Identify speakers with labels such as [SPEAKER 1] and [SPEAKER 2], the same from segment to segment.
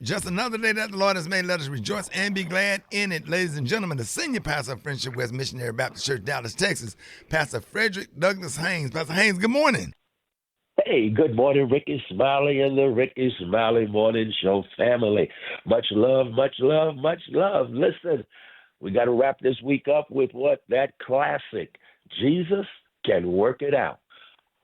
[SPEAKER 1] Just another day that the Lord has made. Let us rejoice and be glad in it. Ladies and gentlemen, the senior pastor of Friendship West Missionary Baptist Church, Dallas, Texas, Pastor Frederick Douglas Haynes. Pastor Haynes, good morning.
[SPEAKER 2] Hey, good morning, Rickey Smiley and the Rickey Smiley Morning Show family. Much love, much love, much love. Listen, we got to wrap this week up with what? That classic. Jesus can work it out.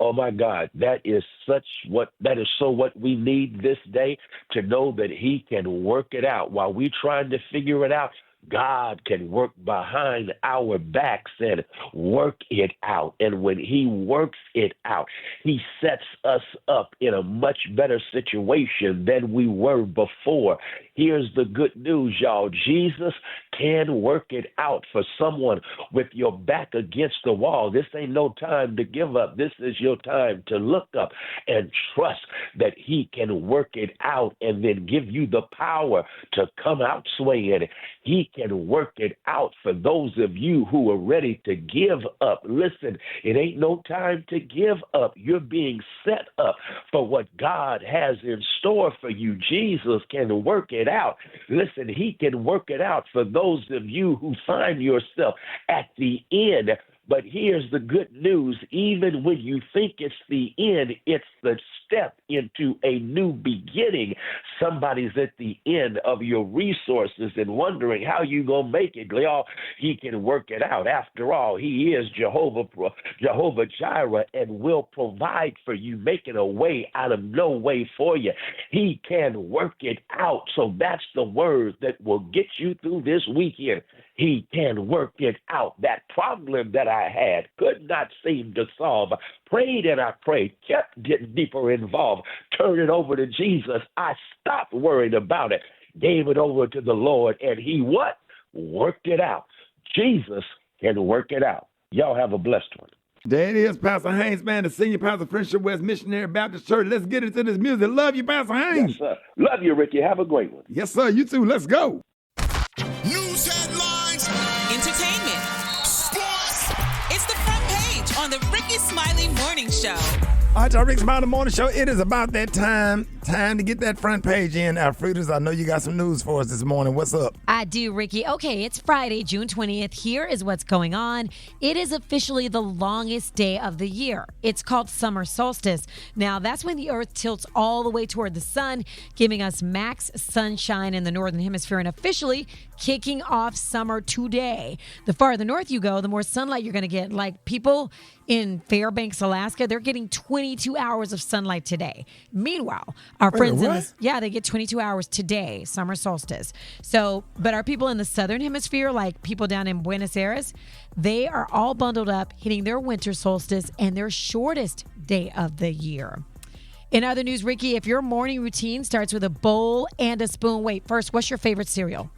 [SPEAKER 2] Oh my God, that is so what we need this day, to know that he can work it out. While we trying to figure it out, God can work behind our backs and work it out. And when he works it out, he sets us up in a much better situation than we were before. Here's the good news, y'all. Jesus can work it out for someone with your back against the wall. This ain't no time to give up. This is your time to look up and trust that he can work it out and then give you the power to come out swinging. He can work it out for those of you who are ready to give up. Listen, it ain't no time to give up. You're being set up for what God has in store for you. Jesus can work it out. Listen, he can work it out for those of you who find yourself at the end. But here's the good news. Even when you think it's the end, it's the step into a new beginning. Somebody's at the end of your resources and wondering how you going to make it. Y'all, he can work it out. After all, he is Jehovah Jireh and will provide for you, making a way out of no way for you. He can work it out. So that's the word that will get you through this weekend. He can work it out. That problem that I had could not seem to solve. Prayed and I prayed, kept getting deeper involved. Turned it over to Jesus. I stopped worrying about it. Gave it over to the Lord, and he what? Worked it out. Jesus can work it out. Y'all have a blessed one.
[SPEAKER 1] There it is, Pastor Haynes, man, the senior pastor of Friendship West Missionary Baptist Church. Let's get into this music. Love you, Pastor Haynes.
[SPEAKER 2] Yes, sir. Love you, Ricky. Have a great one.
[SPEAKER 1] Yes, sir. You too. Let's go.
[SPEAKER 3] News headlines,
[SPEAKER 4] entertainment, sports. It's the front page on the Rickey Smiley Morning Show.
[SPEAKER 1] All right, y'all, Rickey Smiley Morning Show. It is about that time to get that front page in. Alfredas, I know you got some news for us this morning. What's up?
[SPEAKER 5] I do, Ricky. Okay, it's Friday, June 20th. Here is what's going on. It is officially the longest day of the year. It's called summer solstice. Now, that's when the earth tilts all the way toward the sun, giving us max sunshine in the northern hemisphere and officially kicking off summer today. The farther north you go, the more sunlight you're going to get. Like people in Fairbanks, Alaska, they're getting 22 hours of sunlight today. Meanwhile, our friends they get 22 hours today, summer solstice. So, but our people in the southern hemisphere, like people down in Buenos Aires, they are all bundled up, hitting their winter solstice and their shortest day of the year. In other news, Ricky, if your morning routine starts with a bowl and a spoon, wait, first, what's your favorite cereal?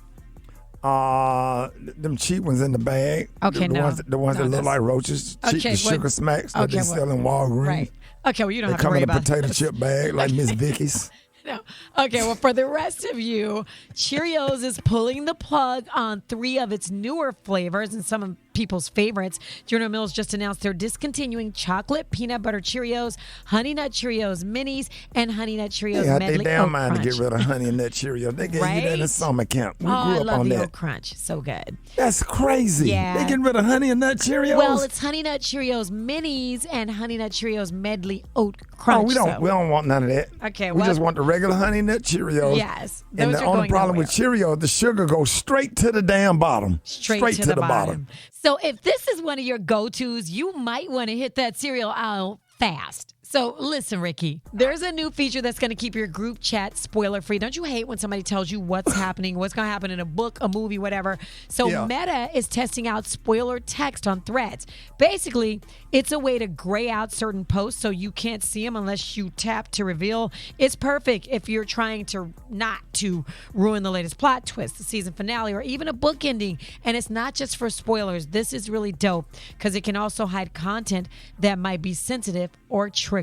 [SPEAKER 1] Them cheap ones in the bag.
[SPEAKER 5] Okay,
[SPEAKER 1] the ones that look like roaches. Cheap, the sugar smacks that they sell in Walgreens.
[SPEAKER 5] Right. Okay, well, you don't have to
[SPEAKER 1] worry
[SPEAKER 5] about it.
[SPEAKER 1] They come in a potato chip bag like Miss Vicky's.
[SPEAKER 5] No. Okay, well, for the rest of you, Cheerios is pulling the plug on 3 of its newer flavors and some of people's favorites. General Mills just announced they're discontinuing chocolate peanut butter Cheerios, Honey Nut Cheerios Minis, and Honey Nut Cheerios Medley
[SPEAKER 1] they damn
[SPEAKER 5] Oat
[SPEAKER 1] mind
[SPEAKER 5] Crunch.
[SPEAKER 1] to get rid of Honey Nut Cheerios. They gave you that in summer camp. We grew
[SPEAKER 5] I
[SPEAKER 1] up
[SPEAKER 5] love
[SPEAKER 1] on
[SPEAKER 5] the
[SPEAKER 1] that.
[SPEAKER 5] Oat Crunch. So good.
[SPEAKER 1] That's crazy.
[SPEAKER 5] Yeah.
[SPEAKER 1] They getting rid of Honey and Nut Cheerios?
[SPEAKER 5] Well, it's Honey Nut Cheerios Minis and Honey Nut Cheerios Medley Oat Crunch.
[SPEAKER 1] we don't want none of that.
[SPEAKER 5] Okay,
[SPEAKER 1] we just want the regular Honey Nut Cheerios.
[SPEAKER 5] Yes.
[SPEAKER 1] And the only problem with Cheerios, the sugar goes straight to the damn bottom.
[SPEAKER 5] Straight to the bottom. So if this is one of your go-tos, you might want to hit that cereal out fast. So listen, Ricky, there's a new feature that's going to keep your group chat spoiler-free. Don't you hate when somebody tells you what's happening, what's going to happen in a book, a movie, whatever? So Meta is testing out spoiler text on Threads. Basically, it's a way to gray out certain posts so you can't see them unless you tap to reveal. It's perfect if you're trying to not to ruin the latest plot twist, the season finale, or even a book ending. And it's not just for spoilers. This is really dope because it can also hide content that might be sensitive or triggering.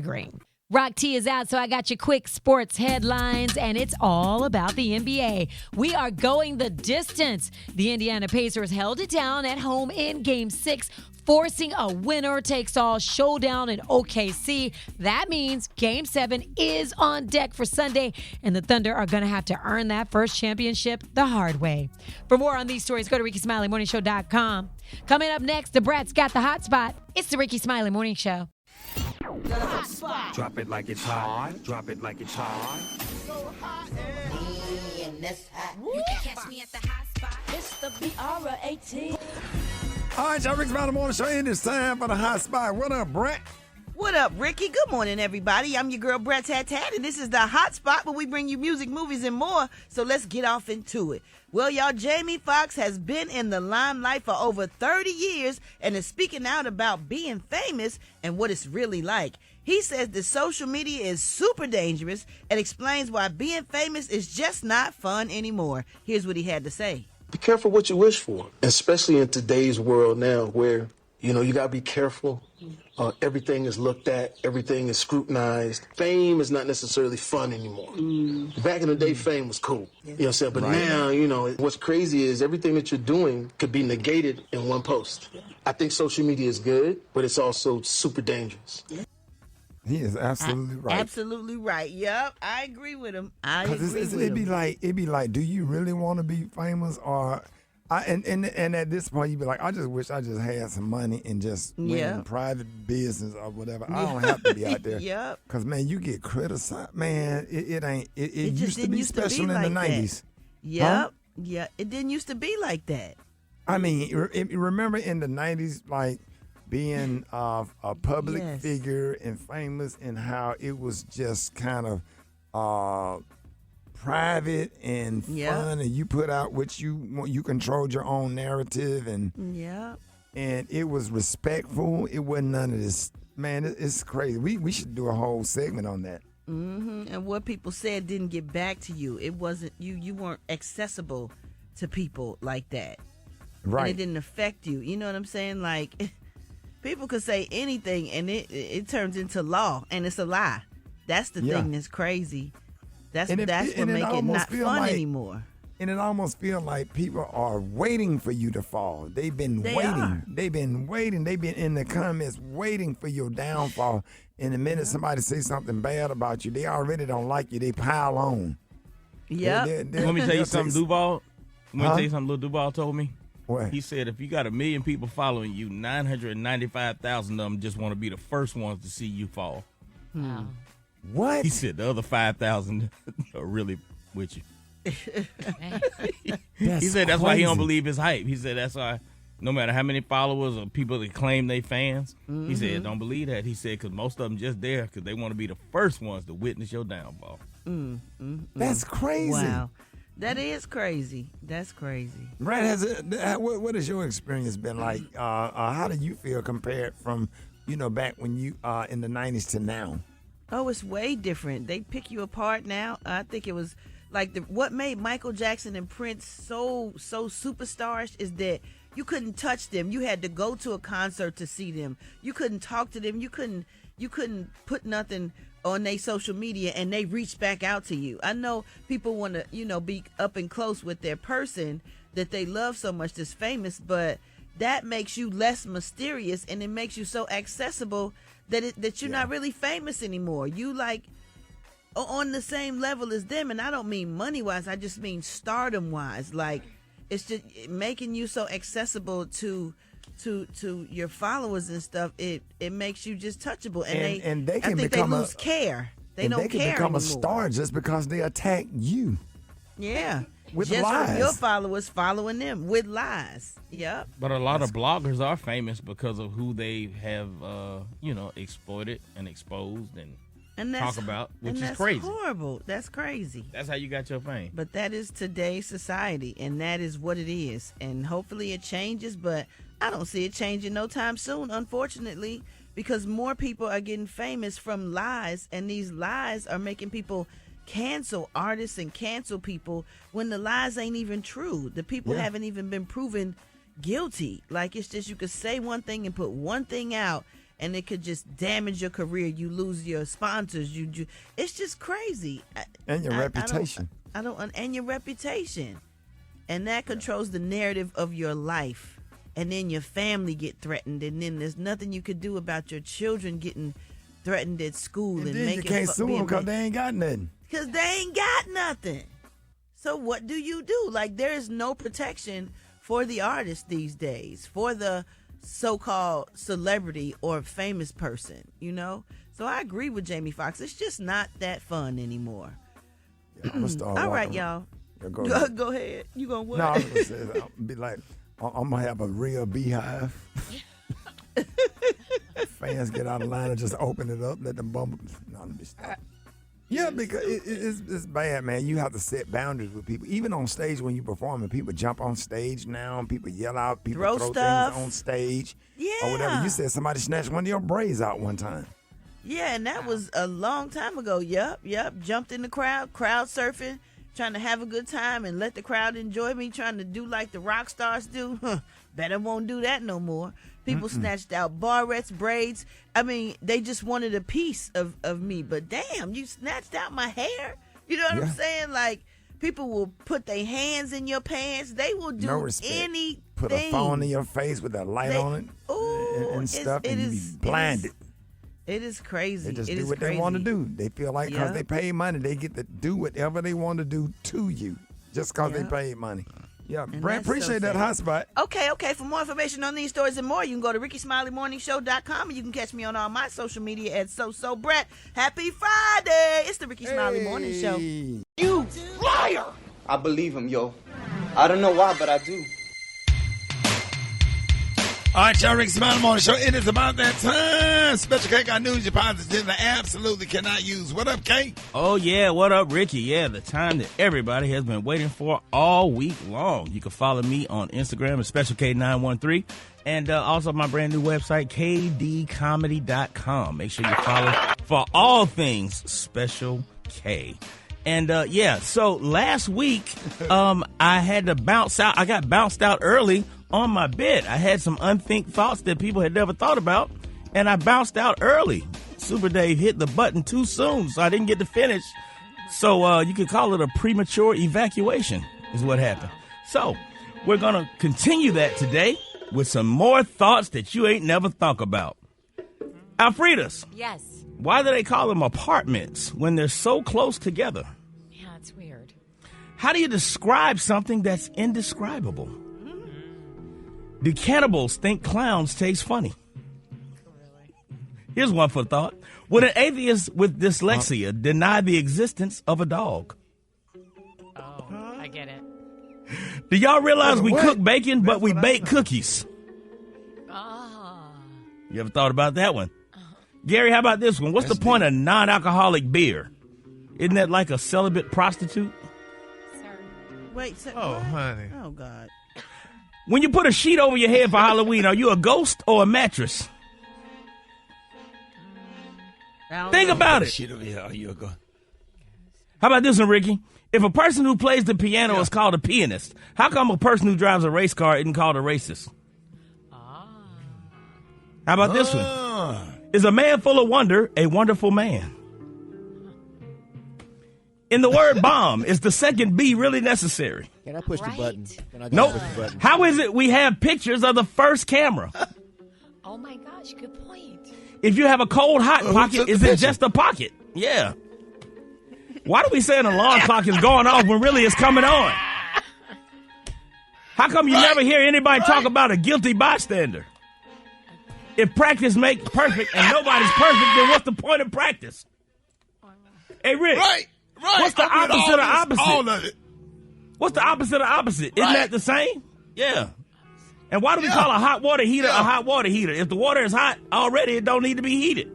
[SPEAKER 5] Rock T is out, so I got your quick sports headlines, and it's all about the NBA. We are going the distance. The Indiana Pacers held it down at home in Game 6, forcing a winner-takes-all showdown in OKC. That means Game 7 is on deck for Sunday, and the Thunder are going to have to earn that first championship the hard way. For more on these stories, go to RickeySmileyMorningShow.com. Coming up next, the Brat's got the hot spot. It's the Rickey Smiley Morning Show.
[SPEAKER 6] The hot spot. Drop it like it's hot. Drop it like it's hot.
[SPEAKER 7] So hot and that's hot.
[SPEAKER 4] You can catch me at the hot spot.
[SPEAKER 7] It's the B.O.T.S.
[SPEAKER 1] All right, y'all, Rickey Smiley Morning Show, and it's time for the hot spot. What up, Brat?
[SPEAKER 8] What up, Ricky? Good morning, everybody. I'm your girl, Brat Tat, and this is the hot spot where we bring you music, movies, and more. So let's get off into it. Well, y'all, Jamie Foxx has been in the limelight for over 30 years and is speaking out about being famous and what it's really like. He says that social media is super dangerous and explains why being famous is just not fun anymore. Here's what he had to say.
[SPEAKER 9] Be careful what you wish for, especially in today's world now where, you got to be careful. Everything is looked at. Everything is scrutinized. Fame is not necessarily fun anymore. Back in the day, fame was cool. You know what I'm saying? But now, what's crazy is everything that you're doing could be negated in one post. I think social media is good, but it's also super dangerous.
[SPEAKER 1] He is absolutely right.
[SPEAKER 8] Absolutely right. Yep, I agree with him.
[SPEAKER 1] It'd be like, do you really want to be famous, or? And at this point, you'd be like, I just wish I just had some money and just went in private business or whatever. I don't have to be out there.
[SPEAKER 8] Yep.
[SPEAKER 1] Because, man, you get criticized. Man, it used to be
[SPEAKER 8] used to
[SPEAKER 1] special
[SPEAKER 8] be
[SPEAKER 1] in the
[SPEAKER 8] like
[SPEAKER 1] 90s.
[SPEAKER 8] Yep.
[SPEAKER 1] Huh?
[SPEAKER 8] Yeah, it didn't used to be like that.
[SPEAKER 1] I mean, remember in the 90s, like, being a public figure and famous, and how it was just kind of private and fun, and you put out what you want. You controlled your own narrative, and it was respectful. It wasn't none of this. Man, it's crazy. We should do a whole segment on that.
[SPEAKER 8] And what people said didn't get back to you. It wasn't you weren't accessible to people like that.
[SPEAKER 1] Right.
[SPEAKER 8] And it didn't affect you. You know what I'm saying? Like, people could say anything, and it turns into law, and it's a lie. That's the thing that's crazy. That's what make it not fun anymore.
[SPEAKER 1] And it almost feels like people are waiting for you to fall. They've been waiting. They've been waiting. They've been in the comments waiting for your downfall. And the minute somebody says something bad about you, they already don't like you. They pile on.
[SPEAKER 8] Yeah.
[SPEAKER 10] Let me tell you something, Duval. Let me tell you something Lil Duval told me.
[SPEAKER 1] What?
[SPEAKER 10] He said if you got 1 million people following you, 995,000 of them just want to be the first ones to see you fall.
[SPEAKER 5] Wow.
[SPEAKER 1] What?
[SPEAKER 10] He said the other 5,000 are really with you. He said that's why he don't believe his hype. He said that's why no matter how many followers or people that claim they fans, he said don't believe that. He said because most of them just there because they want to be the first ones to witness your downfall.
[SPEAKER 1] That's crazy.
[SPEAKER 8] Wow. That is crazy. That's crazy.
[SPEAKER 1] Brat, what has your experience been like? How do you feel compared from, back when you in the 90s to now?
[SPEAKER 8] Oh, it's way different. They pick you apart now. I think it was like what made Michael Jackson and Prince so superstars is that you couldn't touch them. You had to go to a concert to see them. You couldn't talk to them. You couldn't put nothing on their social media and they reach back out to you. I know people want to, be up and close with their person that they love so much that's famous, but that makes you less mysterious and it makes you so accessible that you're not really famous anymore. You like on the same level as them, and I don't mean money wise. I just mean stardom wise. Like it's just making you so accessible to your followers and stuff. It makes you just touchable, and
[SPEAKER 1] they can
[SPEAKER 8] they lose care. They don't care
[SPEAKER 1] They can become
[SPEAKER 8] anymore.
[SPEAKER 1] a star just because they attack you.
[SPEAKER 8] Yeah.
[SPEAKER 1] With
[SPEAKER 8] just
[SPEAKER 1] lies.
[SPEAKER 8] from your followers following them with lies. Yep.
[SPEAKER 10] But a lot of bloggers are famous because of who they have, exploited and exposed and talk about, which is crazy.
[SPEAKER 8] That's horrible. That's crazy.
[SPEAKER 10] That's how you got your fame.
[SPEAKER 8] But that is today's society, and that is what it is. And hopefully it changes, but I don't see it changing no time soon, unfortunately, because more people are getting famous from lies, and these lies are making people cancel artists and cancel people when the lies ain't even true. The people haven't even been proven guilty. Like, it's just you could say one thing and put one thing out and it could just damage your career. You lose your sponsors. It's just crazy.
[SPEAKER 1] And your reputation.
[SPEAKER 8] And your reputation. And that controls the narrative of your life. And then your family get threatened, and then there's nothing you could do about your children getting threatened at school. And
[SPEAKER 1] then you can't sue them because they ain't got nothing.
[SPEAKER 8] Because they ain't got nothing. So what do you do? Like, there is no protection for the artist these days, for the so-called celebrity or famous person, you know? So I agree with Jamie Foxx. It's just not that fun anymore.
[SPEAKER 1] Yeah, I'm gonna start
[SPEAKER 8] all right,
[SPEAKER 1] walking.
[SPEAKER 8] y'all.
[SPEAKER 1] Yeah,
[SPEAKER 8] go ahead. You gonna what?
[SPEAKER 1] No, I was gonna say, I'll be like, I'm gonna have a real beehive. Fans get out of line and just open it up, let them bump. No, let me stop. Yeah, because it's bad, man. You have to set boundaries with people. Even on stage when you perform, and people jump on stage now, and people yell out, people throw
[SPEAKER 8] stuff
[SPEAKER 1] things on stage.
[SPEAKER 8] Yeah.
[SPEAKER 1] Or whatever. You said somebody snatched one of your braids out one time.
[SPEAKER 8] Yeah, and that was a long time ago. Yep. Jumped in the crowd surfing, trying to have a good time and let the crowd enjoy me, trying to do like the rock stars do. Bet I won't do that no more. People snatched out barrettes, braids. I mean, they just wanted a piece of me. But damn, you snatched out my hair. You know what I'm saying? Like, people will put their hands in your pants. They will do anything.
[SPEAKER 1] Put a phone in your face with a light on it and stuff, and you be blinded.
[SPEAKER 8] It is crazy.
[SPEAKER 1] They just do what they want to do. They feel like because they pay money, they get to do whatever they want to do to you just because they paid money. Yeah, Brat, appreciate that hot spot.
[SPEAKER 8] Okay. For more information on these stories and more, you can go to RickeySmileyMorningShow.com, and you can catch me on all my social media at Brat. Happy Friday! It's the Rickey Smiley Morning Show.
[SPEAKER 11] You liar! I believe him, yo. I don't know why, but I do.
[SPEAKER 1] All right, y'all, Rickey Smiley Morning Show. It is about that time. Special K got news you positively absolutely cannot use. What up, K?
[SPEAKER 10] Oh, yeah. What up, Ricky? Yeah, the time that everybody has been waiting for all week long. You can follow me on Instagram at Special K913. And also my brand new website, kdcomedy.com. Make sure you follow for all things Special K. And, so last week, I had to bounce out. I got bounced out early on my bed. I had some unthink thoughts that people had never thought about, and I bounced out early. Super Dave hit the button too soon, so I didn't get to finish. So you could call it a premature evacuation is what happened. So we're going to continue that today with some more thoughts that you ain't never thought about. Alfredas.
[SPEAKER 5] Yes.
[SPEAKER 10] Why do they call them apartments when they're so close together?
[SPEAKER 5] Yeah, it's weird.
[SPEAKER 10] How do you describe something that's indescribable? Do cannibals think clowns taste funny? Here's one for thought. Would an atheist with dyslexia deny the existence of a dog?
[SPEAKER 5] Oh, I get it.
[SPEAKER 10] Do y'all realize we cook bacon, but we bake cookies? You ever thought about that one? Gary, how about this one? What's the point of non-alcoholic beer? Isn't that like a celibate prostitute?
[SPEAKER 8] Wait,
[SPEAKER 12] oh, honey.
[SPEAKER 8] Oh, God.
[SPEAKER 10] When you put a sheet over your head for Halloween, are you a ghost or a mattress? Think about it.
[SPEAKER 1] Sheet over here, are you a ghost?
[SPEAKER 10] How about this one, Ricky? If a person who plays the piano is called a pianist, how come a person who drives a race car isn't called a racist? How about this one? Is a man full of wonder a wonderful man? In the word bomb, is the second B really necessary?
[SPEAKER 13] Can I push the button?
[SPEAKER 10] Nope. How is it we have pictures of the first camera?
[SPEAKER 5] Oh, my gosh, good point.
[SPEAKER 10] If you have a cold, hot pocket, is it just a pocket? Yeah. Why do we say an alarm clock is going off when really it's coming on? How come you never hear anybody talk about a guilty bystander? If practice makes perfect and nobody's perfect, then what's the point of practice? Hey, Rick.
[SPEAKER 12] Right.
[SPEAKER 10] What's the opposite of opposite?
[SPEAKER 12] All of it.
[SPEAKER 10] What's the opposite of opposite? Isn't that the same? Yeah. And why do we call a hot water heater a hot water heater? If the water is hot already, it don't need to be heated.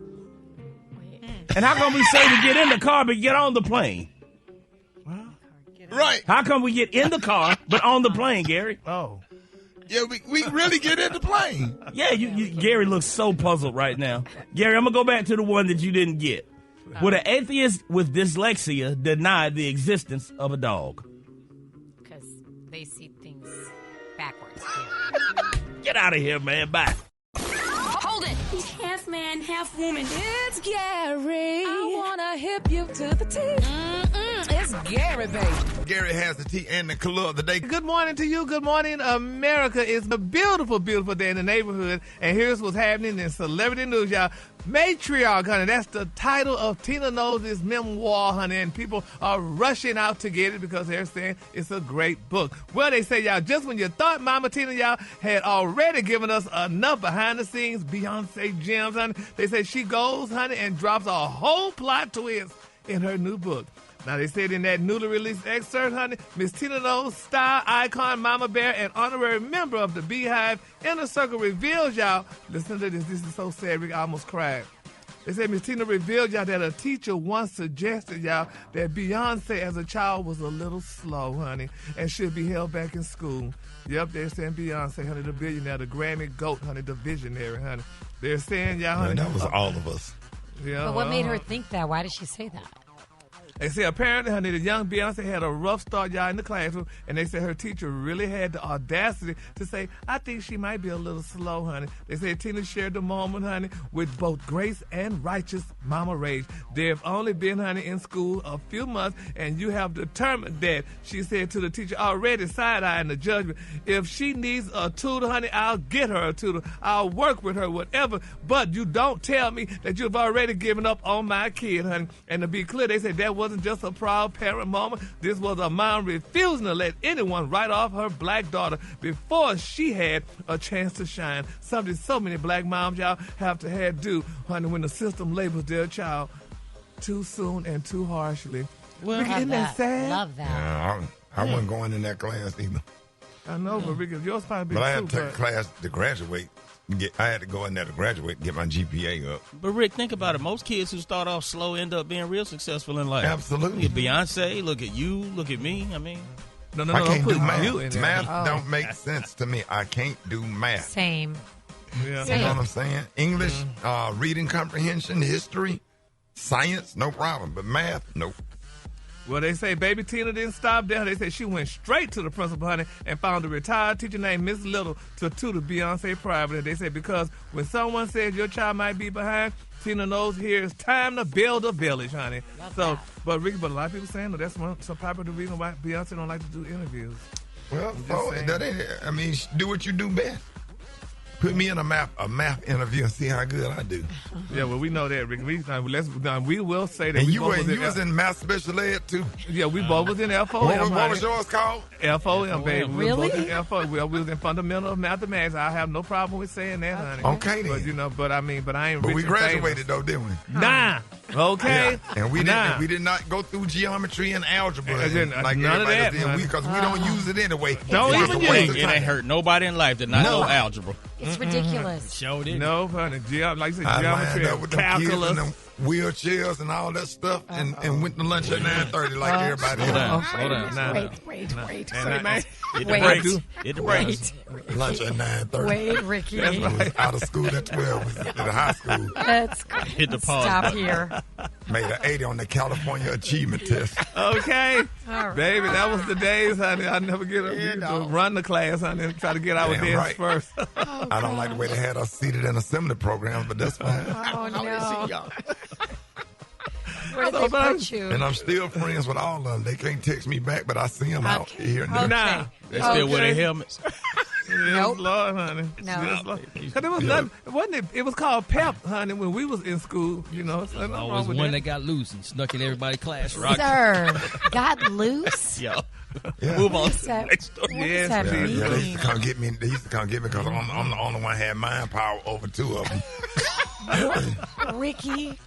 [SPEAKER 10] And how come we say to get in the car but get on the plane?
[SPEAKER 12] Right.
[SPEAKER 10] How come we get in the car but on the plane, Gary?
[SPEAKER 12] Oh. Yeah, we really get in the plane.
[SPEAKER 10] Yeah, Gary looks so puzzled right now. Gary, I'm going to go back to the one that you didn't get. Would an atheist with dyslexia deny the existence of a dog?
[SPEAKER 5] Because they see things backwards.
[SPEAKER 10] Get out of here, man. Bye.
[SPEAKER 13] Hold it. He's half man, half woman. It's Gary. I wanna hip you to the teeth. It's Gary, baby.
[SPEAKER 12] Gary has the tea and the color of the day.
[SPEAKER 14] Good morning to you. Good morning, America. It's a beautiful, beautiful day in the neighborhood. And here's what's happening in celebrity news, y'all. Matriarch, honey. That's the title of Tina Knowles' memoir, honey. And people are rushing out to get it because they're saying it's a great book. Well, they say, y'all, just when you thought Mama Tina, y'all, had already given us enough behind-the-scenes Beyonce gems, honey, they say she goes, honey, and drops a whole plot twist in her new book. Now, they said in that newly released excerpt, honey, Miss Tina Knowles, style icon, Mama Bear, and honorary member of the Beehive Inner Circle reveals, y'all, listen to this, this is so sad, Rick, I almost cried. They said Miss Tina revealed, y'all, that a teacher once suggested, y'all, that Beyonce as a child was a little slow, honey, and should be held back in school. Yep, they're saying Beyonce, honey, the billionaire, the Grammy GOAT, honey, the visionary, honey. They're saying, y'all, honey.
[SPEAKER 12] Man, that was all of us.
[SPEAKER 5] Yeah, but what made her think that? Why did she say that?
[SPEAKER 14] They say apparently, honey, the young Beyonce had a rough start, y'all, in the classroom, and they said her teacher really had the audacity to say, I think she might be a little slow, honey. They said Tina shared the moment, honey, with both grace and righteous mama rage. They've only been, honey, in school a few months, and you have determined that, she said to the teacher, already side-eyeing the judgment. If she needs a tutor, honey, I'll get her a tutor. I'll work with her, whatever. But you don't tell me that you've already given up on my kid, honey. And to be clear, they said that wasn't just a proud parent moment. This was a mom refusing to let anyone write off her black daughter before she had a chance to shine. Something so many black moms, y'all, have to have do, honey, when the system labels their child too soon and too harshly.
[SPEAKER 5] Well,
[SPEAKER 14] Ricky, isn't that sad?
[SPEAKER 5] Love that.
[SPEAKER 12] Yeah, I wasn't going in that class either.
[SPEAKER 14] I know, but Ricky, yours probably
[SPEAKER 12] But I had
[SPEAKER 14] too,
[SPEAKER 12] to take a class to graduate. I had to go in there to graduate and get my GPA up.
[SPEAKER 10] But Rick, think about it. Most kids who start off slow end up being real successful in life.
[SPEAKER 12] Absolutely.
[SPEAKER 10] Look at Beyonce. Look at you. Look at me. I mean,
[SPEAKER 14] no,
[SPEAKER 12] I can't do
[SPEAKER 14] you in
[SPEAKER 12] math.
[SPEAKER 14] there.
[SPEAKER 12] Math don't make sense to me. I can't do math.
[SPEAKER 5] Same.
[SPEAKER 14] Yeah.
[SPEAKER 12] You know what I'm saying? English, reading comprehension, history, science, no problem. But math, nope.
[SPEAKER 14] Well, they say baby Tina didn't stop there. They say she went straight to the principal, honey, and found a retired teacher named Miss Little to tutor Beyonce privately. They say because when someone says your child might be behind, Tina knows here it's time to build a village, honey. But Ricky, but a lot of people saying that's some probably the reason why Beyonce don't like to do interviews.
[SPEAKER 12] Well, that ain't. I mean, do what you do best. Put me in a math interview and see how good I do.
[SPEAKER 14] Yeah, well, we know that, Ricky. We will say that.
[SPEAKER 12] And you was in math special ed too.
[SPEAKER 14] Yeah, we both was in FOM.
[SPEAKER 12] What was yours called?
[SPEAKER 14] FOM, baby.
[SPEAKER 5] Really?
[SPEAKER 14] We were both in FOM. We was in fundamental mathematics. I have no problem with saying that, honey.
[SPEAKER 12] Okay, then.
[SPEAKER 14] But I ain't.
[SPEAKER 12] But we graduated though, didn't we?
[SPEAKER 14] Nah. Okay.
[SPEAKER 12] Yeah. And we did not go through geometry and algebra like
[SPEAKER 14] none of that,
[SPEAKER 12] because we don't use it anyway.
[SPEAKER 14] Don't even use it.
[SPEAKER 10] It ain't hurt nobody in life to not know algebra.
[SPEAKER 5] It's ridiculous.
[SPEAKER 10] Showed it.
[SPEAKER 14] No, honey. Like I said,
[SPEAKER 12] I
[SPEAKER 14] geometry
[SPEAKER 12] lined up with them
[SPEAKER 14] calculus.
[SPEAKER 12] kids and them wheelchairs and all that stuff and went to lunch at 9:30 like everybody else.
[SPEAKER 10] Hold on.
[SPEAKER 5] Wait.
[SPEAKER 14] Say, man.
[SPEAKER 10] Hit the brakes.
[SPEAKER 12] Lunch at 9:30.
[SPEAKER 5] Wait, Ricky.
[SPEAKER 12] I was out of school at 12. Was at the high school.
[SPEAKER 5] That's great.
[SPEAKER 10] Hit the pause
[SPEAKER 5] Stop
[SPEAKER 10] button.
[SPEAKER 5] here.
[SPEAKER 12] Made an 80 on the California Achievement Test.
[SPEAKER 14] Okay.
[SPEAKER 5] Right.
[SPEAKER 14] Baby, that was the days, honey. I never get up to run the class, honey, and try to get our desk first.
[SPEAKER 12] I don't like the way they had us seated in assembly programs, but that's fine.
[SPEAKER 5] Oh, no. Where did they put you?
[SPEAKER 12] And I'm still friends with all of them. They can't text me back, but I see them out here and there.
[SPEAKER 14] Nah.
[SPEAKER 10] They still wear their helmets.
[SPEAKER 14] Yes, Lord, honey.
[SPEAKER 5] No.
[SPEAKER 14] Yes, Lord. 'Cause there was nothing, wasn't it? It was called PEP, honey, when we was in school. You know, so nothing
[SPEAKER 15] Always
[SPEAKER 14] wrong with
[SPEAKER 15] one
[SPEAKER 14] that.
[SPEAKER 15] that got loose and snuck in everybody's class.
[SPEAKER 5] Sir, got loose?
[SPEAKER 10] Yeah.
[SPEAKER 12] Yeah.
[SPEAKER 10] Move on
[SPEAKER 5] What
[SPEAKER 10] to the next story.
[SPEAKER 5] What
[SPEAKER 14] Yes,
[SPEAKER 5] does that
[SPEAKER 14] yeah,
[SPEAKER 5] mean?
[SPEAKER 12] Yeah, they used to come get me. They used to come get me because I'm the only one that had mind power over two of them.
[SPEAKER 5] Rickey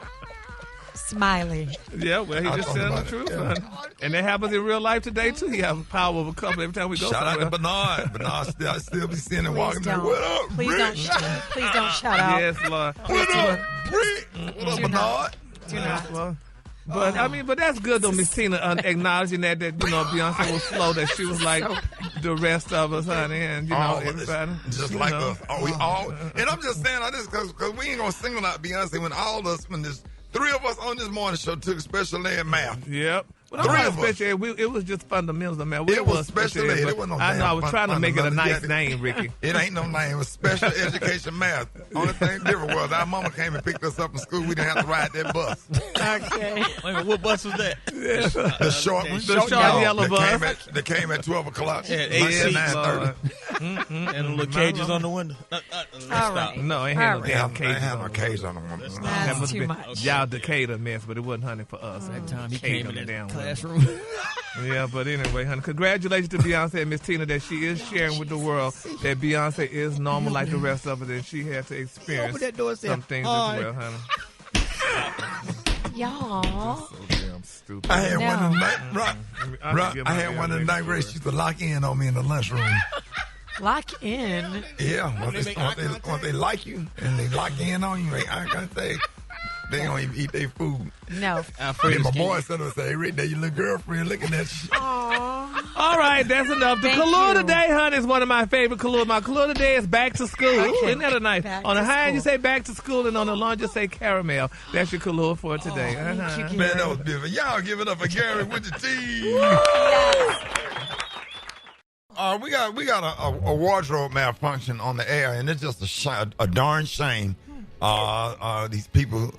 [SPEAKER 5] Smiley.
[SPEAKER 14] Yeah, well, he just telling the truth, honey. And that happens in real life today, too. He has power over a couple every time we go
[SPEAKER 12] Shout out
[SPEAKER 14] somewhere.
[SPEAKER 12] to Bernard. I still be seeing him walking there. What up,
[SPEAKER 5] Please
[SPEAKER 12] Rick?
[SPEAKER 5] Please don't shout out.
[SPEAKER 14] Yes, Lord.
[SPEAKER 12] What up, Rick? What up, Bernard?
[SPEAKER 14] Yes, Lord. But I mean, but that's good though, Miss Tina, acknowledging that Beyonce was slow, that she was like the rest of us, honey, and everybody
[SPEAKER 12] just like us. We all, and I'm just saying all this because we ain't gonna single out Beyonce when there's 3 of us on this morning show took special ed math.
[SPEAKER 14] Yep. Well, it was special ed. It was just fundamentals, man.
[SPEAKER 12] It was special ed. It wasn't no
[SPEAKER 14] I know. I was trying to make it a nice
[SPEAKER 12] fundamentals.
[SPEAKER 14] name, Ricky.
[SPEAKER 12] It ain't no name. It was special education math. Only thing different was our mama came and picked us up from school. We didn't have to ride that bus.
[SPEAKER 5] Okay.
[SPEAKER 10] Wait a minute, what bus was that?
[SPEAKER 12] The short one.
[SPEAKER 14] The short yellow bus.
[SPEAKER 12] That came at 12 o'clock.
[SPEAKER 10] Yeah, 8 seats.
[SPEAKER 12] 9:30.
[SPEAKER 10] And the little cages on the window.
[SPEAKER 5] All right.
[SPEAKER 14] No, it had no damn cages.
[SPEAKER 12] They had no cage on the window.
[SPEAKER 5] That's too much.
[SPEAKER 14] Y'all Decatur mess, but it wasn't honey for us.
[SPEAKER 15] That time he
[SPEAKER 14] Cage
[SPEAKER 15] came
[SPEAKER 14] on the
[SPEAKER 15] in
[SPEAKER 14] damn
[SPEAKER 15] that
[SPEAKER 14] window.
[SPEAKER 15] classroom.
[SPEAKER 14] Yeah, but anyway, honey, congratulations to Beyonce and Miss Tina that she is sharing with the world that Beyonce is normal like the rest of us, and she had to experience
[SPEAKER 15] Open that door and say,
[SPEAKER 14] some things
[SPEAKER 15] "Hi."
[SPEAKER 14] as well, honey.
[SPEAKER 5] Y'all.
[SPEAKER 14] So damn stupid.
[SPEAKER 12] I had one of the night,
[SPEAKER 14] I'll
[SPEAKER 12] Rock,
[SPEAKER 14] give
[SPEAKER 12] I
[SPEAKER 14] my
[SPEAKER 12] had one of the night grades used to lock in on me in the lunchroom.
[SPEAKER 5] Lock in.
[SPEAKER 12] Yeah, once they like you and they lock in on you, I can't say they don't even eat their food.
[SPEAKER 5] No.
[SPEAKER 12] Then my boy said, "Hey, Rick, there your little girlfriend looking at you."
[SPEAKER 14] All right, that's enough. The Kahlua today, honey, is one of my favorite Kahlua. My Kahlua today is back to school. Isn't that a nice? On the high end, you say back to school, and on the low end, you say caramel. That's your Kahlua for today.
[SPEAKER 12] Man, that was beautiful. Y'all give it up for Gary with the T. We got a wardrobe malfunction on the air, and it's just a darn shame. These people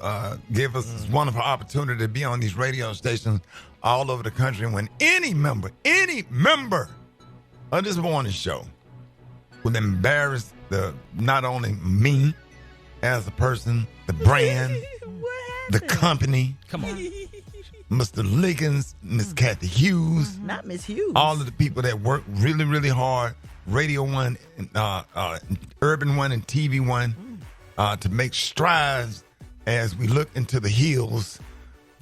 [SPEAKER 12] give us this wonderful opportunity to be on these radio stations all over the country. And when any member of this morning show will embarrass not only me as a person, the brand, the company,
[SPEAKER 15] come on,
[SPEAKER 12] Mr. Liggins, Miss Kathy Hughes,
[SPEAKER 8] not Miss Hughes,
[SPEAKER 12] all of the people that work really, really hard, Radio One, Urban One, and TV One, to make strides as we look into the hills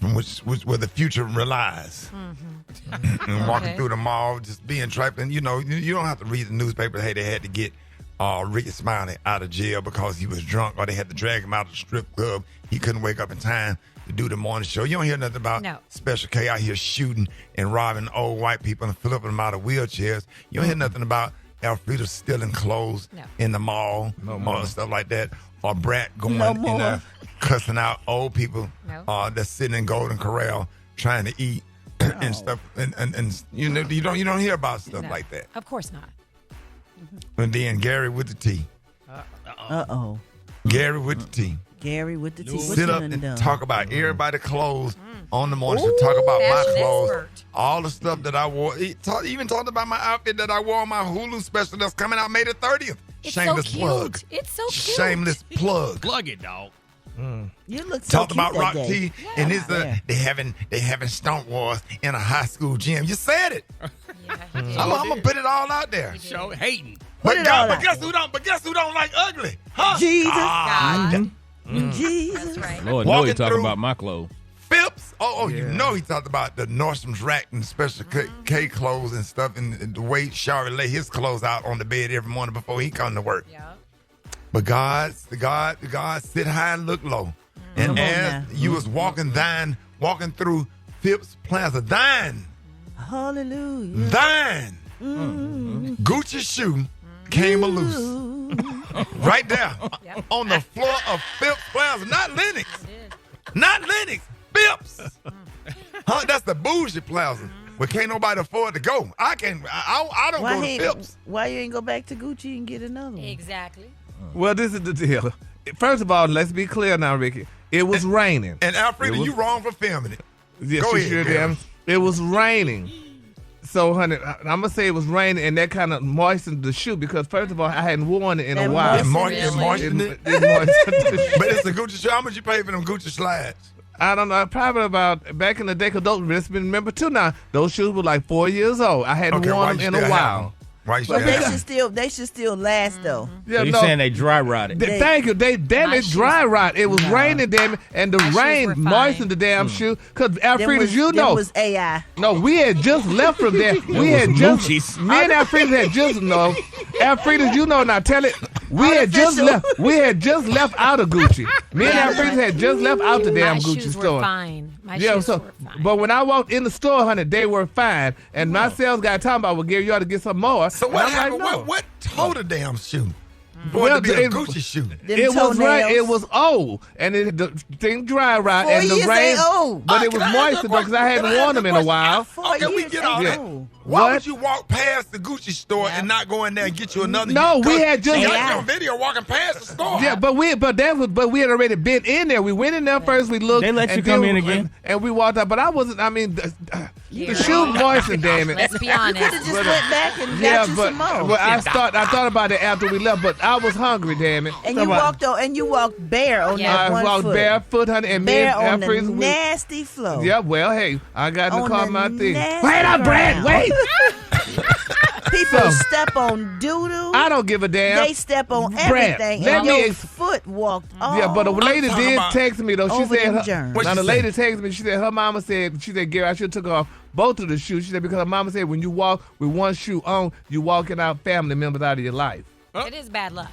[SPEAKER 12] from which where the future relies. And walking through the mall, just being trifling. You know, you don't have to read the newspaper. Hey, they had to get Rickey Smiley out of jail because he was drunk, or they had to drag him out of the strip club. He couldn't wake up in time to do the morning show. You don't hear nothing about Special K out here shooting and robbing old white people and flipping them out of wheelchairs. You don't hear nothing about Alfreda stealing clothes in the mall or stuff like that. Or Brat going in there cussing out old people that's sitting in Golden Corral trying to eat and stuff. And you know, you don't hear about stuff like that.
[SPEAKER 5] Of course not.
[SPEAKER 12] And then Gary with the T. Gary with the T.
[SPEAKER 8] Gary with the T.
[SPEAKER 12] Sit up and talk about everybody's clothes on the morning show. Talk about my clothes. All the stuff that I wore. Even talked about my outfit that I wore on my Hulu special that's coming out May the 30th.
[SPEAKER 5] It's
[SPEAKER 12] Shameless
[SPEAKER 5] so
[SPEAKER 12] plug.
[SPEAKER 5] cute. It's so cute.
[SPEAKER 12] Shameless plug.
[SPEAKER 15] Plug it, dog.
[SPEAKER 8] You look so
[SPEAKER 12] Talked
[SPEAKER 8] cute
[SPEAKER 12] about
[SPEAKER 8] that
[SPEAKER 12] Rock
[SPEAKER 8] day.
[SPEAKER 12] T, and it's they having stunt wars in a high school gym. You said it. I'm gonna put it all out there.
[SPEAKER 15] Show hating.
[SPEAKER 12] But guess who don't like ugly? Huh?
[SPEAKER 8] Jesus.
[SPEAKER 12] God.
[SPEAKER 8] Jesus.
[SPEAKER 5] That's right.
[SPEAKER 16] Lord, know he talking about my clothes.
[SPEAKER 12] Phipps. You know he talked about the Nordstrom's rack and Special K clothes and stuff, and the way Shari lay his clothes out on the bed every morning before he come to work.
[SPEAKER 5] Yeah.
[SPEAKER 12] But God sit high and look low. And as you was walking through Phipps Plaza,
[SPEAKER 8] hallelujah,
[SPEAKER 12] Gucci shoe came loose. Right there on the floor of Phipps Plaza. Not Lennox. Phipps. That's the bougie plaza. But can't nobody afford to go. I don't go to Phipps.
[SPEAKER 8] Why you ain't go back to Gucci and get another one?
[SPEAKER 5] Exactly.
[SPEAKER 14] Well, this is the deal. First of all, let's be clear now, Ricky. It was raining.
[SPEAKER 12] And Alfreda, you wrong for filming it.
[SPEAKER 14] Yes,
[SPEAKER 12] go
[SPEAKER 14] ahead, damn. It was raining. So, honey, I'm going to say it was raining, and that kind of moistened the shoe because, first of all, I hadn't worn it in a while.
[SPEAKER 12] It moistened it? But it's a Gucci shoe. How much you pay for them Gucci slides?
[SPEAKER 14] I don't know. Probably about back in the day, because those, remember, too, now, those shoes were like 4 years old. I hadn't worn them in a while.
[SPEAKER 12] Why you
[SPEAKER 8] but they should still last though.
[SPEAKER 16] Yeah, so you're saying they dry rotted?
[SPEAKER 14] Thank you. They dry rot. It was raining, damn it, and the rain moistened the damn shoe. Because Alfreda, you know,
[SPEAKER 8] was AI.
[SPEAKER 14] No, we had just left from there. Me and Alfreda had just Alfreda, you know now. Tell it. We had just left. We had just left out of Gucci. Me and Alfreda had just left out the damn Gucci store.
[SPEAKER 5] Fine. My shoes were fine.
[SPEAKER 14] But when I walked in the store, honey, they were fine. And my sales guy talking about, well, Gary, you ought to get some more.
[SPEAKER 12] So what happened? What tore the damn shoe? For it to be a Gucci shoe.
[SPEAKER 14] It was right. It was old, and the thing dry right,
[SPEAKER 8] 4
[SPEAKER 14] and the
[SPEAKER 8] years
[SPEAKER 14] rain.
[SPEAKER 8] old.
[SPEAKER 14] But it was moist because I hadn't worn them in a while.
[SPEAKER 12] Okay, we get all that. Why would you walk past the Gucci store and not go in there and get you another?
[SPEAKER 14] No, we had just
[SPEAKER 12] got on video walking past the store.
[SPEAKER 14] Yeah, but we had already been in there. We went in there first. We looked.
[SPEAKER 10] They let you come in again,
[SPEAKER 14] and we walked out. But I wasn't. I mean, the shoe moistened. Damn it.
[SPEAKER 5] Let's be honest.
[SPEAKER 8] You could have just went back and got you some more.
[SPEAKER 14] But I thought about it after we left. But I was hungry. Damn it.
[SPEAKER 8] And you walked bare on that one foot.
[SPEAKER 14] I walked barefoot, honey, and
[SPEAKER 8] bare on the nasty floor.
[SPEAKER 14] Yeah, well, hey, I got in the car my thing.
[SPEAKER 8] Wait
[SPEAKER 14] up, Brad. Wait.
[SPEAKER 8] People step on doo-doo.
[SPEAKER 14] I don't give a damn.
[SPEAKER 8] They step on everything, and your foot walked all
[SPEAKER 14] Yeah, but a lady did text me, though. She said,
[SPEAKER 8] the
[SPEAKER 14] lady texted me, she said her mama said, Gary, I should have took off both of the shoes. She said, because her mama said when you walk with one shoe on, you walking out family members out of your life.
[SPEAKER 5] It is bad luck.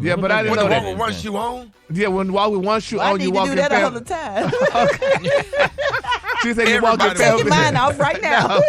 [SPEAKER 14] Yeah, but I didn't know that.
[SPEAKER 12] Walk with one shoe on?
[SPEAKER 14] Yeah, when you walk with one shoe on, you walk in family.
[SPEAKER 8] I need to do that all the time.
[SPEAKER 14] She said you walk in family.
[SPEAKER 8] Taking mine off right now.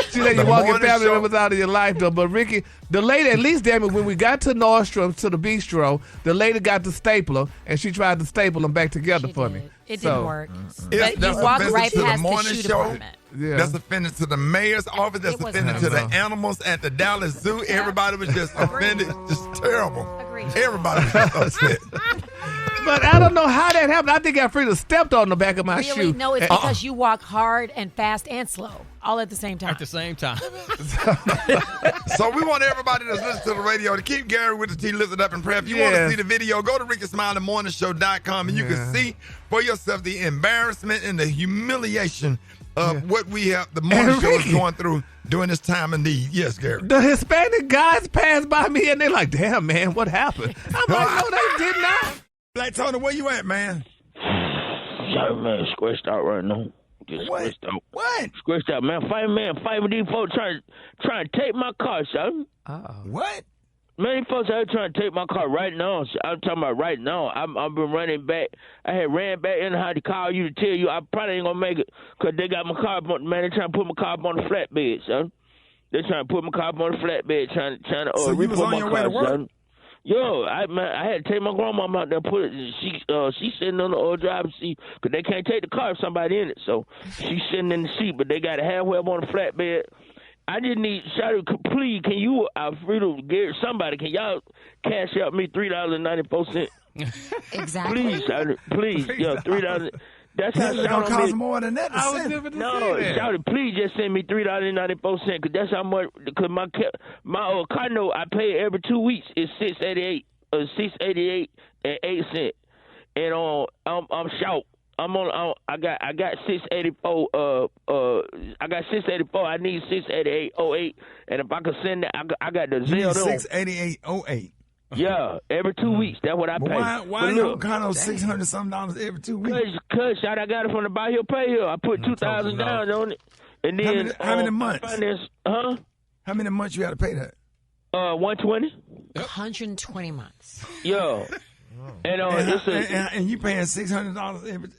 [SPEAKER 14] She said you walk in family members out of your life, though. But Ricky, the lady, at least, damn it, when we got to Nordstrom, to the bistro, the lady got the stapler, and she tried to staple them back together for me.
[SPEAKER 5] It didn't work.
[SPEAKER 12] But
[SPEAKER 5] you walked right past the shoe department.
[SPEAKER 14] Yeah.
[SPEAKER 12] That's offended to the mayor's office. That's offended to the animals at the Dallas Zoo. Everybody was just offended. Just terrible.
[SPEAKER 5] Agreed.
[SPEAKER 12] Everybody was just upset.
[SPEAKER 14] But I don't know how that happened. I think I freely stepped on the back of my shoe.
[SPEAKER 5] Really? No, it's because you walk hard and fast and slow all at the same time.
[SPEAKER 15] At the same time.
[SPEAKER 12] So we want everybody that's listening to the radio to keep Gary with the T lifted up in prayer. If you want to see the video, go to RickySmileyMorningShow.com and you can see for yourself the embarrassment and the humiliation of what we have, the morning show is going through during this time of need. Yes, Gary.
[SPEAKER 14] The Hispanic guys passed by me and they're like, damn, man, what happened? I'm like, no, they did not.
[SPEAKER 1] Black Tony, where you at, man?
[SPEAKER 2] Sorry, man, squished out right now. Just squished out.
[SPEAKER 1] What?
[SPEAKER 2] Squished out, man. Fight with these folks trying to take my car, son.
[SPEAKER 1] What?
[SPEAKER 2] Many folks out here trying to take my car right now. I'm talking about right now. I've been running back. I had ran back in the house to call you to tell you I probably ain't going to make it because they got my car up on, man, they trying to put my car up on the flatbed, son. They trying to put my car up on the flatbed, trying to
[SPEAKER 1] so you was on
[SPEAKER 2] my
[SPEAKER 1] your
[SPEAKER 2] car,
[SPEAKER 1] way to work?
[SPEAKER 2] son. Yo, I had to take my grandmama out there and put it. She's sitting on the driver's seat because they can't take the car if somebody in it. So she's sitting in the seat, but they got it halfway up on the flatbed. I just need, Shawty, please, can you, Alfredo, Gary, somebody, can y'all cash out me $3.94?
[SPEAKER 5] Exactly.
[SPEAKER 2] Please, Shawty, please, yo, $3. That's how
[SPEAKER 1] it's gonna cost more than that.
[SPEAKER 2] No, Shawty, please just send me $3.94 because that's how much. Because my car note I pay every 2 weeks is $6.88 and 8 cents, and I'm short. I got $6.84. I got $6.84. I need $6.88.08, and if I could send that, I got the Zelle.
[SPEAKER 1] $6.88.08.
[SPEAKER 2] Yeah, every 2 weeks. That's what I pay.
[SPEAKER 1] Why you don't count those $600-something every 2 weeks?
[SPEAKER 2] Cause I got it from the Buy Here Pay Here. I put $2,000 down on it, and then
[SPEAKER 1] how many months?
[SPEAKER 2] How
[SPEAKER 1] many months you got to pay that?
[SPEAKER 2] 120.
[SPEAKER 5] 120 months.
[SPEAKER 2] Yeah. And
[SPEAKER 1] you paying $600 every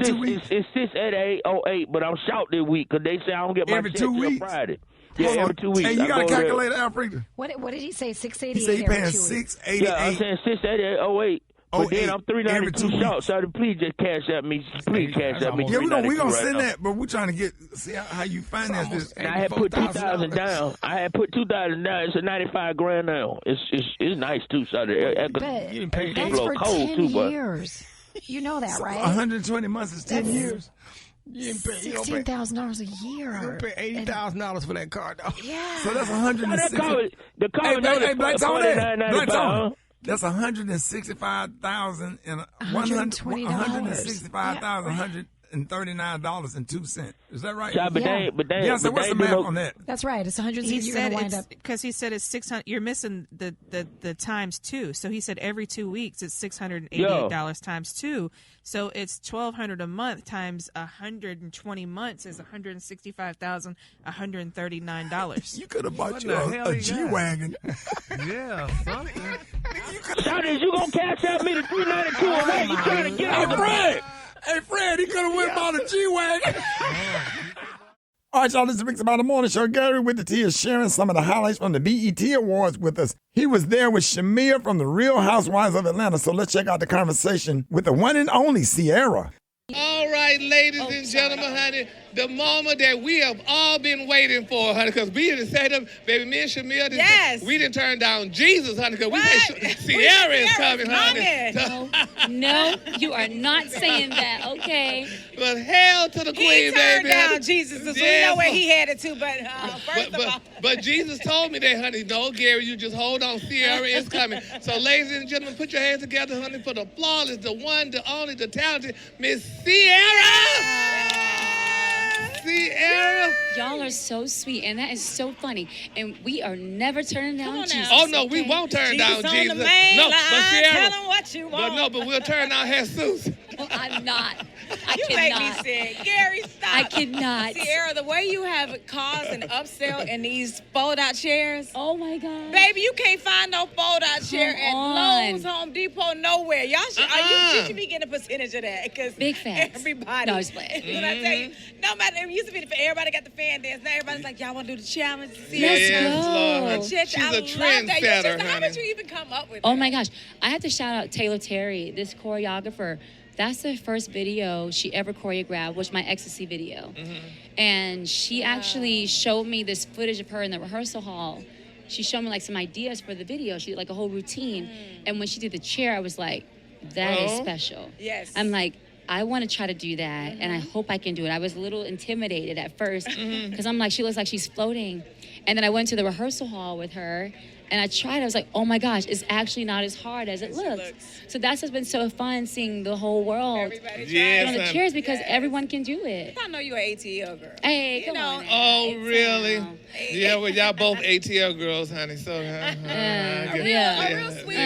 [SPEAKER 1] 2 weeks?
[SPEAKER 2] It's $6.88.08, but I'm short this week because they say I don't get my
[SPEAKER 1] every
[SPEAKER 2] check
[SPEAKER 1] 2
[SPEAKER 2] till
[SPEAKER 1] weeks.
[SPEAKER 2] Friday. Yeah, every 2 weeks.
[SPEAKER 1] Hey, you got a calculator, Alfredo?
[SPEAKER 5] What did he say? $6.88.
[SPEAKER 1] He said he paying $6.88.
[SPEAKER 2] Yeah, I'm saying $6.88.08. But then I'm $3.92 short, so please just cash out me. Please cash out me.
[SPEAKER 1] Yeah, we gonna send that, but we're trying to see how you finance this.
[SPEAKER 2] And I had put $2,000 down. It's a $95,000 now. It's nice too, so
[SPEAKER 5] that's for 10 years. You know that, right?
[SPEAKER 1] 120 months is 10 years.
[SPEAKER 5] $16,000 a year.
[SPEAKER 15] You pay $80,000 for that car, though.
[SPEAKER 5] Yeah.
[SPEAKER 1] So that's $160,000.
[SPEAKER 2] The car
[SPEAKER 1] Black
[SPEAKER 2] $49.95.
[SPEAKER 1] Tony. That's $165,000 and $139.02. Is that right?
[SPEAKER 2] Yeah,
[SPEAKER 1] yeah. So what's the math on that?
[SPEAKER 5] That's right. It's 160. You're going to wind up
[SPEAKER 4] because he said it's 600. You're missing the times two. So he said every 2 weeks it's $688 times two. So it's $1,200 a month times 120 months is $165,139.
[SPEAKER 1] You could have bought you a G-Wagon.
[SPEAKER 15] Yeah, something.
[SPEAKER 2] You gonna cash out me the $392? You trying to get
[SPEAKER 1] Fred? Hey, Fred, he could have went bought a G-Wagon. All right, y'all, this is Rick's About the Morning Show. Gary with the T is sharing some of the highlights from the BET Awards with us. He was there with Shamea from the Real Housewives of Atlanta. So let's check out the conversation with the one and only Ciara.
[SPEAKER 14] All right, ladies and gentlemen, honey, the moment that we have all been waiting for, honey, because we didn't say them, baby, me and Shamea, we didn't turn down Jesus, honey, because we said Ciara is coming, honey.
[SPEAKER 17] No, you are not saying that, okay?
[SPEAKER 14] But hail to the queen, baby.
[SPEAKER 18] He turned down Jesus, so we know where he headed to, but
[SPEAKER 14] But Jesus told me that, honey, no, Gary, you just hold on, Ciara is coming. So, ladies and gentlemen, put your hands together, honey, for the flawless, the one, the only, the talented Miss Ciara! Ciara!
[SPEAKER 17] Y'all are so sweet, and that is so funny. And we are never turning down Jesus.
[SPEAKER 14] Oh, no, we won't turn down Jesus.
[SPEAKER 18] On the main
[SPEAKER 14] no,
[SPEAKER 18] line,
[SPEAKER 14] but Ciara,
[SPEAKER 18] tell him what you want.
[SPEAKER 14] but we'll turn down Jesus.
[SPEAKER 17] Well, I'm not. I
[SPEAKER 18] you
[SPEAKER 17] cannot.
[SPEAKER 18] make me sick. Gary, stop.
[SPEAKER 17] I cannot.
[SPEAKER 18] Ciara, the way you have caused an upsell in these fold-out chairs.
[SPEAKER 17] Oh, my God.
[SPEAKER 18] Baby, you can't find no fold-out chair at Lowe's, Home Depot, nowhere. Y'all should, you should be getting a percentage of that. Because
[SPEAKER 17] big facts.
[SPEAKER 18] Everybody.
[SPEAKER 17] No, I was playing.
[SPEAKER 18] When I tell you, no matter, it used to be for everybody got the fan dance. Now everybody's like, y'all want to do the challenge?
[SPEAKER 17] Let's go.
[SPEAKER 14] She's a
[SPEAKER 18] trendsetter,
[SPEAKER 14] honey.
[SPEAKER 18] How did you even come up with that?
[SPEAKER 17] Oh, my gosh. I have to shout out Taylor Terry, this choreographer. That's the first video she ever choreographed, was my ecstasy video. And she actually showed me this footage of her in the rehearsal hall. She showed me like some ideas for the video. She did like a whole routine. And when she did the chair, I was like, that is special.
[SPEAKER 18] Yes.
[SPEAKER 17] I'm like, I want to try to do that, and I hope I can do it. I was a little intimidated at first because I'm like, she looks like she's floating. And then I went to the rehearsal hall with her, and I tried. I was like, oh my gosh, it's actually not as hard as it looks. So that's what's been so fun, seeing the whole world on the chairs, because everyone can do it.
[SPEAKER 18] I know you're an ATL girl.
[SPEAKER 17] Hey, come on.
[SPEAKER 14] Oh, really? Yeah, well, y'all both ATL girls, honey. So,
[SPEAKER 18] real sweet.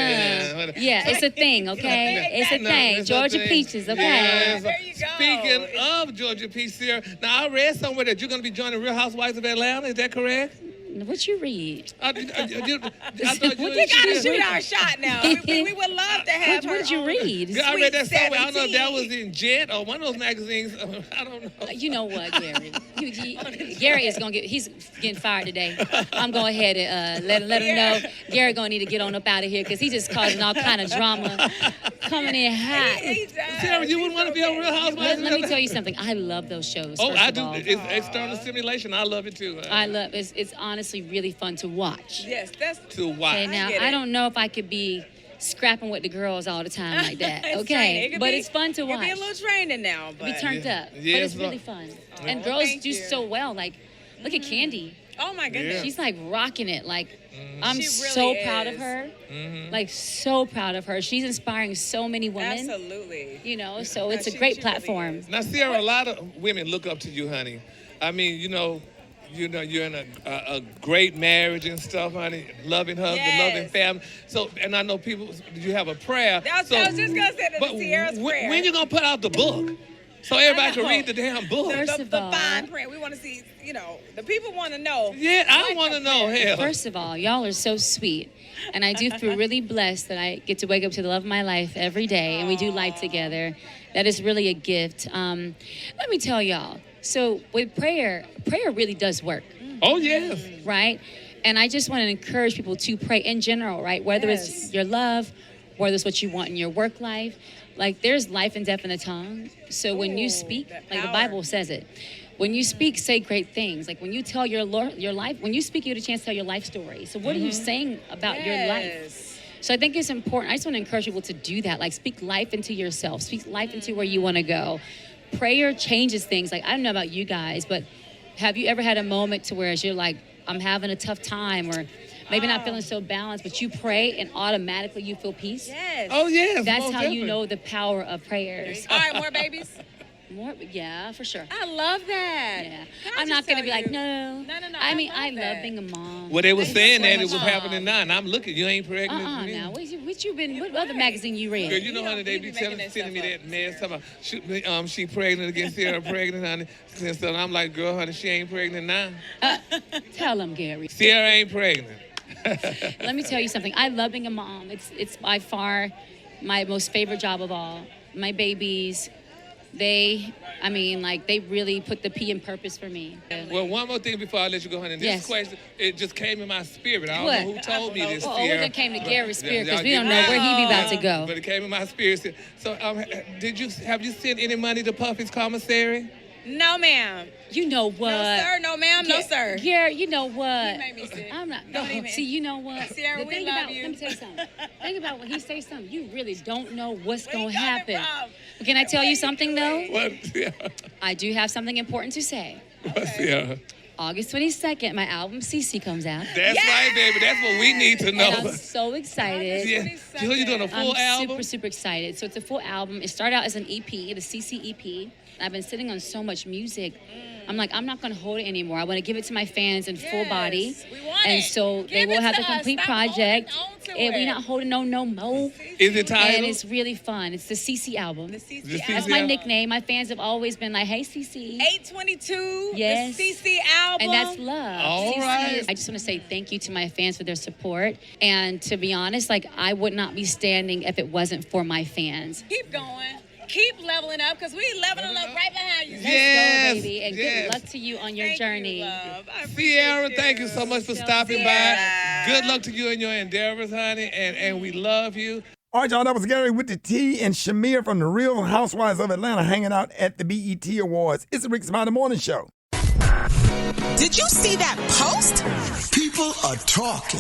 [SPEAKER 17] Yeah, it's a thing, okay? It's a thing. Georgia Peaches, okay?
[SPEAKER 18] There you go.
[SPEAKER 14] Speaking of Georgia Peach, Ciara, now I read somewhere that you're going to be joining Real Housewives of Atlanta. Is that correct?
[SPEAKER 17] What you read?
[SPEAKER 14] I thought
[SPEAKER 18] We gotta shoot our shot now. We would love to have her.
[SPEAKER 17] What did you read?
[SPEAKER 14] I read that somewhere. I don't know if that was in Jet or one of those magazines. I don't know.
[SPEAKER 17] You know what, Gary? Gary is gonna he's getting fired today. I'm going ahead and let him know. Gary gonna need to get on up out of here because he's just causing all kind of drama, coming in hot.
[SPEAKER 14] Ciara, you wouldn't want to be on Real Housewives?
[SPEAKER 17] Let me tell you something. I love those shows.
[SPEAKER 14] Oh, I do.
[SPEAKER 17] All.
[SPEAKER 14] It's external stimulation. I love it too.
[SPEAKER 17] I love it. It's honestly really fun to watch.
[SPEAKER 18] Yes, that's
[SPEAKER 14] to watch.
[SPEAKER 17] Okay, now I don't know if I could be scrapping with the girls all the time like that. Okay, but it's fun to watch.
[SPEAKER 18] It could be a little training now, but
[SPEAKER 17] be turned up. But it's really fun. And girls do so well. Like, look at Candy.
[SPEAKER 18] Oh my goodness,
[SPEAKER 17] she's like rocking it. Like, I'm so proud of her. Like, so proud of her. She's inspiring so many women.
[SPEAKER 18] Absolutely.
[SPEAKER 17] You know, so it's a great platform.
[SPEAKER 14] Really now, Ciara, a lot of women look up to you, honey. I mean, you know, you're in a great marriage and stuff, honey. Loving husband, loving family. So, and I know people. You have a prayer.
[SPEAKER 18] I was just gonna say that. Ciara's prayer.
[SPEAKER 14] When you gonna put out the book, so everybody can read the damn book?
[SPEAKER 18] The fine print. We want to see. You know, the people want to know.
[SPEAKER 14] Yeah, I want to know. Hell.
[SPEAKER 17] First of all, y'all are so sweet, and I do feel really blessed that I get to wake up to the love of my life every day, and we do life together. That is really a gift. Let me tell y'all. So with prayer really does work.
[SPEAKER 14] Oh, yes.
[SPEAKER 17] Right? And I just want to encourage people to pray in general, right? Whether it's your love, whether it's what you want in your work life. Like, there's life and death in the tongue. So when you speak, like the Bible says it, when you speak, say great things. Like, when you tell your life, when you speak, you get a chance to tell your life story. So what are you saying about your life? So I think it's important. I just want to encourage people to do that. Like, speak life into yourself. Speak life into where you want to go. Prayer changes things. Like, I don't know about you guys, but have you ever had a moment to where you're like, I'm having a tough time, or maybe not feeling so balanced, but you pray and automatically you feel peace?
[SPEAKER 18] Yes.
[SPEAKER 14] Oh, yes.
[SPEAKER 17] That's how you know the power of prayers.
[SPEAKER 18] All right, more babies?
[SPEAKER 17] More, yeah, for sure.
[SPEAKER 18] I love that.
[SPEAKER 17] Yeah. I'm not going to be like, no.
[SPEAKER 18] No.
[SPEAKER 17] I mean, I love being a mom.
[SPEAKER 14] Well, they were saying that it was happening now, and I'm looking. You ain't pregnant.
[SPEAKER 17] Now. What other magazine you read?
[SPEAKER 14] Girl, you know, honey, they be sending me that mess. Talking about, she pregnant again, Ciara pregnant, honey. And so I'm like, girl, honey, she ain't pregnant now.
[SPEAKER 17] Tell them, Gary.
[SPEAKER 14] Ciara ain't pregnant.
[SPEAKER 17] Let me tell you something. I love being a mom. It's by far my most favorite job of all. My babies, they really put the P in purpose for me.
[SPEAKER 19] Well, one more thing before I let you go, honey. This question, it just came in my spirit. I don't know who told me this.
[SPEAKER 17] It came to Gary's spirit because we don't know where he be about to go.
[SPEAKER 19] But it came in my spirit. So, have you sent any money to Puffy's commissary?
[SPEAKER 18] No, ma'am.
[SPEAKER 17] You know what?
[SPEAKER 18] No, sir. No, ma'am. No, sir.
[SPEAKER 17] Gary, you know what?
[SPEAKER 18] You made me sick.
[SPEAKER 17] I'm not.
[SPEAKER 18] Don't even.
[SPEAKER 17] See, you know what?
[SPEAKER 18] Ciara, we love you.
[SPEAKER 17] Let me tell you something. Think about when he says something. You really don't know what's going to happen. But can I tell you something, though?
[SPEAKER 19] What? Yeah.
[SPEAKER 17] I do have something important to say.
[SPEAKER 19] What's yeah.
[SPEAKER 17] August 22nd, my album CC comes out.
[SPEAKER 19] That's right, baby. That's what we need to know.
[SPEAKER 17] And I'm so excited.
[SPEAKER 19] Yeah. So you're doing a full album?
[SPEAKER 17] I'm super excited. So it's a full album. It started out as an EP, the CC EP. I've been sitting on so much music. I'm like, I'm not going to hold it anymore. I want to give it to my fans in full body.
[SPEAKER 18] We want
[SPEAKER 17] and
[SPEAKER 18] it.
[SPEAKER 17] so they will have the complete project. And we're not holding no more.
[SPEAKER 19] Is it titled?
[SPEAKER 17] And it's really fun. It's the CC album.
[SPEAKER 18] The CC
[SPEAKER 17] That's
[SPEAKER 18] album.
[SPEAKER 17] my nickname. My fans have always been like, hey, CC.
[SPEAKER 18] 822.
[SPEAKER 17] Yes.
[SPEAKER 18] The CC album.
[SPEAKER 17] And that's love.
[SPEAKER 19] All
[SPEAKER 17] CC
[SPEAKER 19] right.
[SPEAKER 17] I just want to say thank you to my fans for their support. And to be honest, like, I would not be standing if it wasn't for my fans.
[SPEAKER 18] Keep going. Keep leveling up because we leveling up right behind you.
[SPEAKER 17] Let's go, baby. And good luck to you on your journey.
[SPEAKER 18] You, love.
[SPEAKER 19] Ciara, thank you so much for stopping by. Good luck to you in your endeavors, honey, and we love you.
[SPEAKER 1] All right, y'all, that was Gary with the T and Shamea from the Real Housewives of Atlanta hanging out at the BET Awards. It's the Rickey Smiley Morning Show.
[SPEAKER 20] Did you see that post?
[SPEAKER 3] People are talking.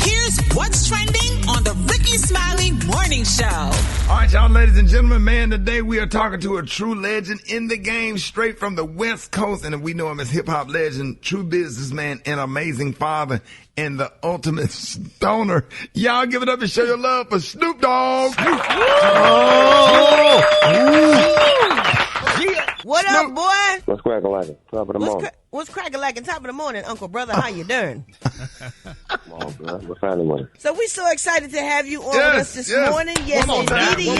[SPEAKER 20] Here's what's trending on the Rickey Smiley Morning Show.
[SPEAKER 1] All right, y'all, ladies and gentlemen, man, today we are talking to a true legend in the game, straight from the West Coast, and we know him as hip-hop legend, true businessman, and amazing father, and the ultimate stoner. Y'all give it up and show your love for Snoop Dogg.
[SPEAKER 8] What up, boy?
[SPEAKER 2] What's cracking like it? Top of the morning.
[SPEAKER 8] What's cracking like in top of the morning, Uncle Brother? How you doing?
[SPEAKER 2] Come on, bro. What's happening with it?
[SPEAKER 8] So we're so excited to have you on with us this morning. Yes,
[SPEAKER 2] One more time.
[SPEAKER 8] indeed,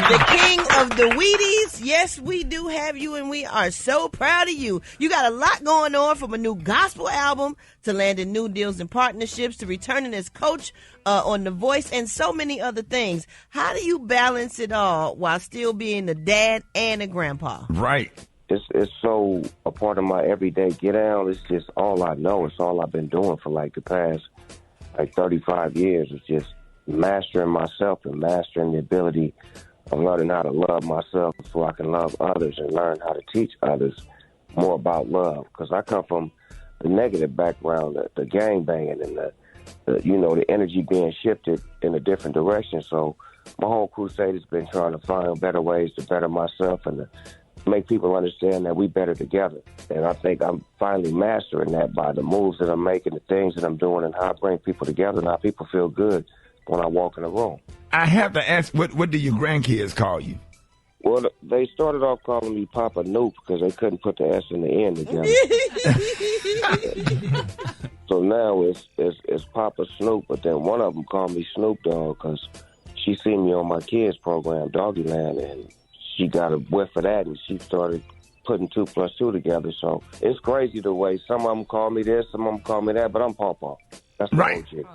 [SPEAKER 8] the king of the Wheaties. Yes, we do have you, and we are so proud of you. You got a lot going on, from a new gospel album to landing new deals and partnerships to returning as coach on The Voice and so many other things. How do you balance it all while still being a dad and a grandpa?
[SPEAKER 1] Right.
[SPEAKER 2] It's so a part of my everyday get down. It's just all I know. It's all I've been doing for like the past 35 years. It's just mastering myself and mastering the ability of learning how to love myself so I can love others and learn how to teach others more about love. Because I come from the negative background, the gang banging and the energy being shifted in a different direction. So my whole crusade has been trying to find better ways to better myself and to make people understand that we better together. And I think I'm finally mastering that by the moves that I'm making, the things that I'm doing, and how I bring people together and how people feel good when I walk in the room.
[SPEAKER 1] I have to ask, what do your grandkids call you?
[SPEAKER 2] Well, they started off calling me Papa Noop because they couldn't put the S and the N together. So now it's Papa Snoop, but then one of them called me Snoop Dogg because she seen me on my kids' program, Doggyland, and she got a whiff of that, and she started putting 2 plus 2 together. So it's crazy the way some of them call me this, some of them call me that, but I'm Papa. That's the
[SPEAKER 1] right.
[SPEAKER 2] OG.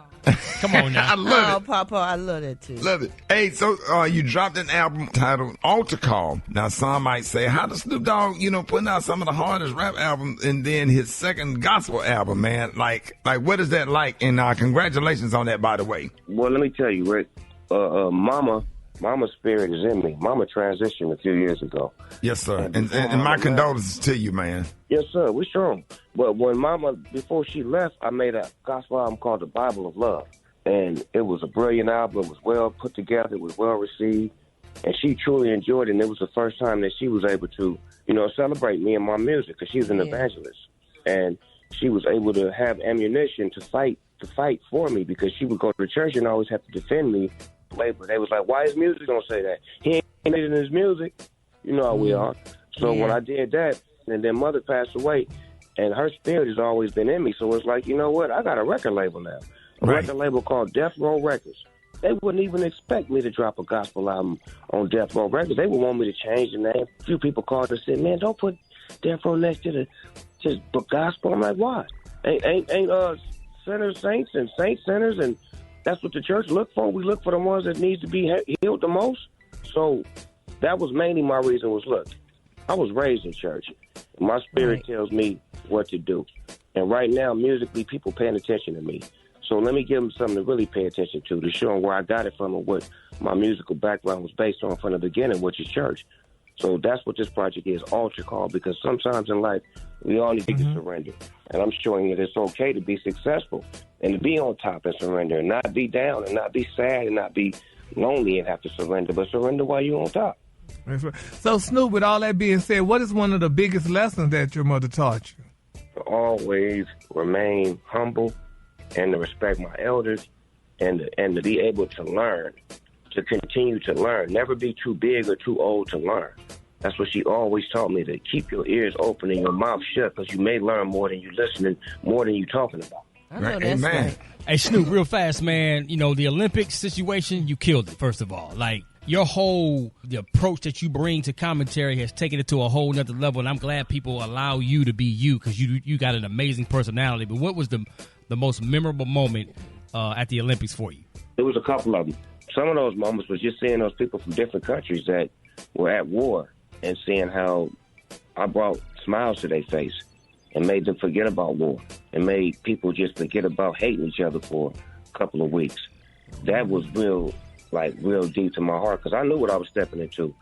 [SPEAKER 1] Come on now. I love it.
[SPEAKER 8] Papa, I love that too.
[SPEAKER 1] Love it. Hey, so you dropped an album titled Altar Call. Now, some might say, how does Snoop Dogg, putting out some of the hardest rap albums and then his second gospel album, man? Like what is that like? And congratulations on that, by the way.
[SPEAKER 2] Well, let me tell you, Rick, Mama's spirit is in me. Mama transitioned a few years ago.
[SPEAKER 1] Yes, sir. And my condolences to you, man.
[SPEAKER 2] Yes, sir. We're strong. But when Mama, before she left, I made a gospel album called The Bible of Love. And it was a brilliant album. It was well put together. It was well received. And she truly enjoyed it. And it was the first time that she was able to, celebrate me and my music, because she was an evangelist. And she was able to have ammunition to fight for me, because she would go to the church and always have to defend me. But they was like, why his music don't say that? He ain't made it in his music. You know how we are. So when I did that, and then Mother passed away, and her spirit has always been in me. So it's like, you know what? I got a record label now. A record label called Death Row Records. They wouldn't even expect me to drop a gospel album on Death Row Records. They would want me to change the name. A few people called and said, man, don't put Death Row next to the gospel. I'm like, why? Ain't sinners saints and saints sinners, and
[SPEAKER 21] that's what the church look for. We look for the ones that needs to be healed the most. So that was mainly my reason was, look, I was raised in church. My spirit tells me what to do. And right now, musically, people paying attention to me. So let me give them something to really pay attention to show them where I got it from and what my musical background was based on from the beginning, which is church. So that's what this project is, Altar Call, because sometimes in life, we all need to surrender. And I'm showing that it's okay to be successful and to be on top and surrender and not be down and not be sad and not be lonely and have to surrender, but surrender while you're on top.
[SPEAKER 14] So, Snoop, with all that being said, what is one of the biggest lessons that your mother taught you?
[SPEAKER 21] To always remain humble and to respect my elders and to be able to learn, to continue to learn. Never be too big or too old to learn. That's what she always taught me, to keep your ears open and your mouth shut, because you may learn more than you listening, more than you talking about.
[SPEAKER 8] Right. Amen. Right.
[SPEAKER 16] Hey, Snoop, real fast, man. You know, the Olympics situation, you killed it, first of all. Like, your the approach that you bring to commentary has taken it to a whole nother level, and I'm glad people allow you to be you, because you got an amazing personality. But what was the most memorable moment at the Olympics for you?
[SPEAKER 21] There was a couple of them. Some of those moments was just seeing those people from different countries that were at war and seeing how I brought smiles to their face and made them forget about war and made people just forget about hating each other for a couple of weeks. That was real deep to my heart, because I knew what I was stepping into.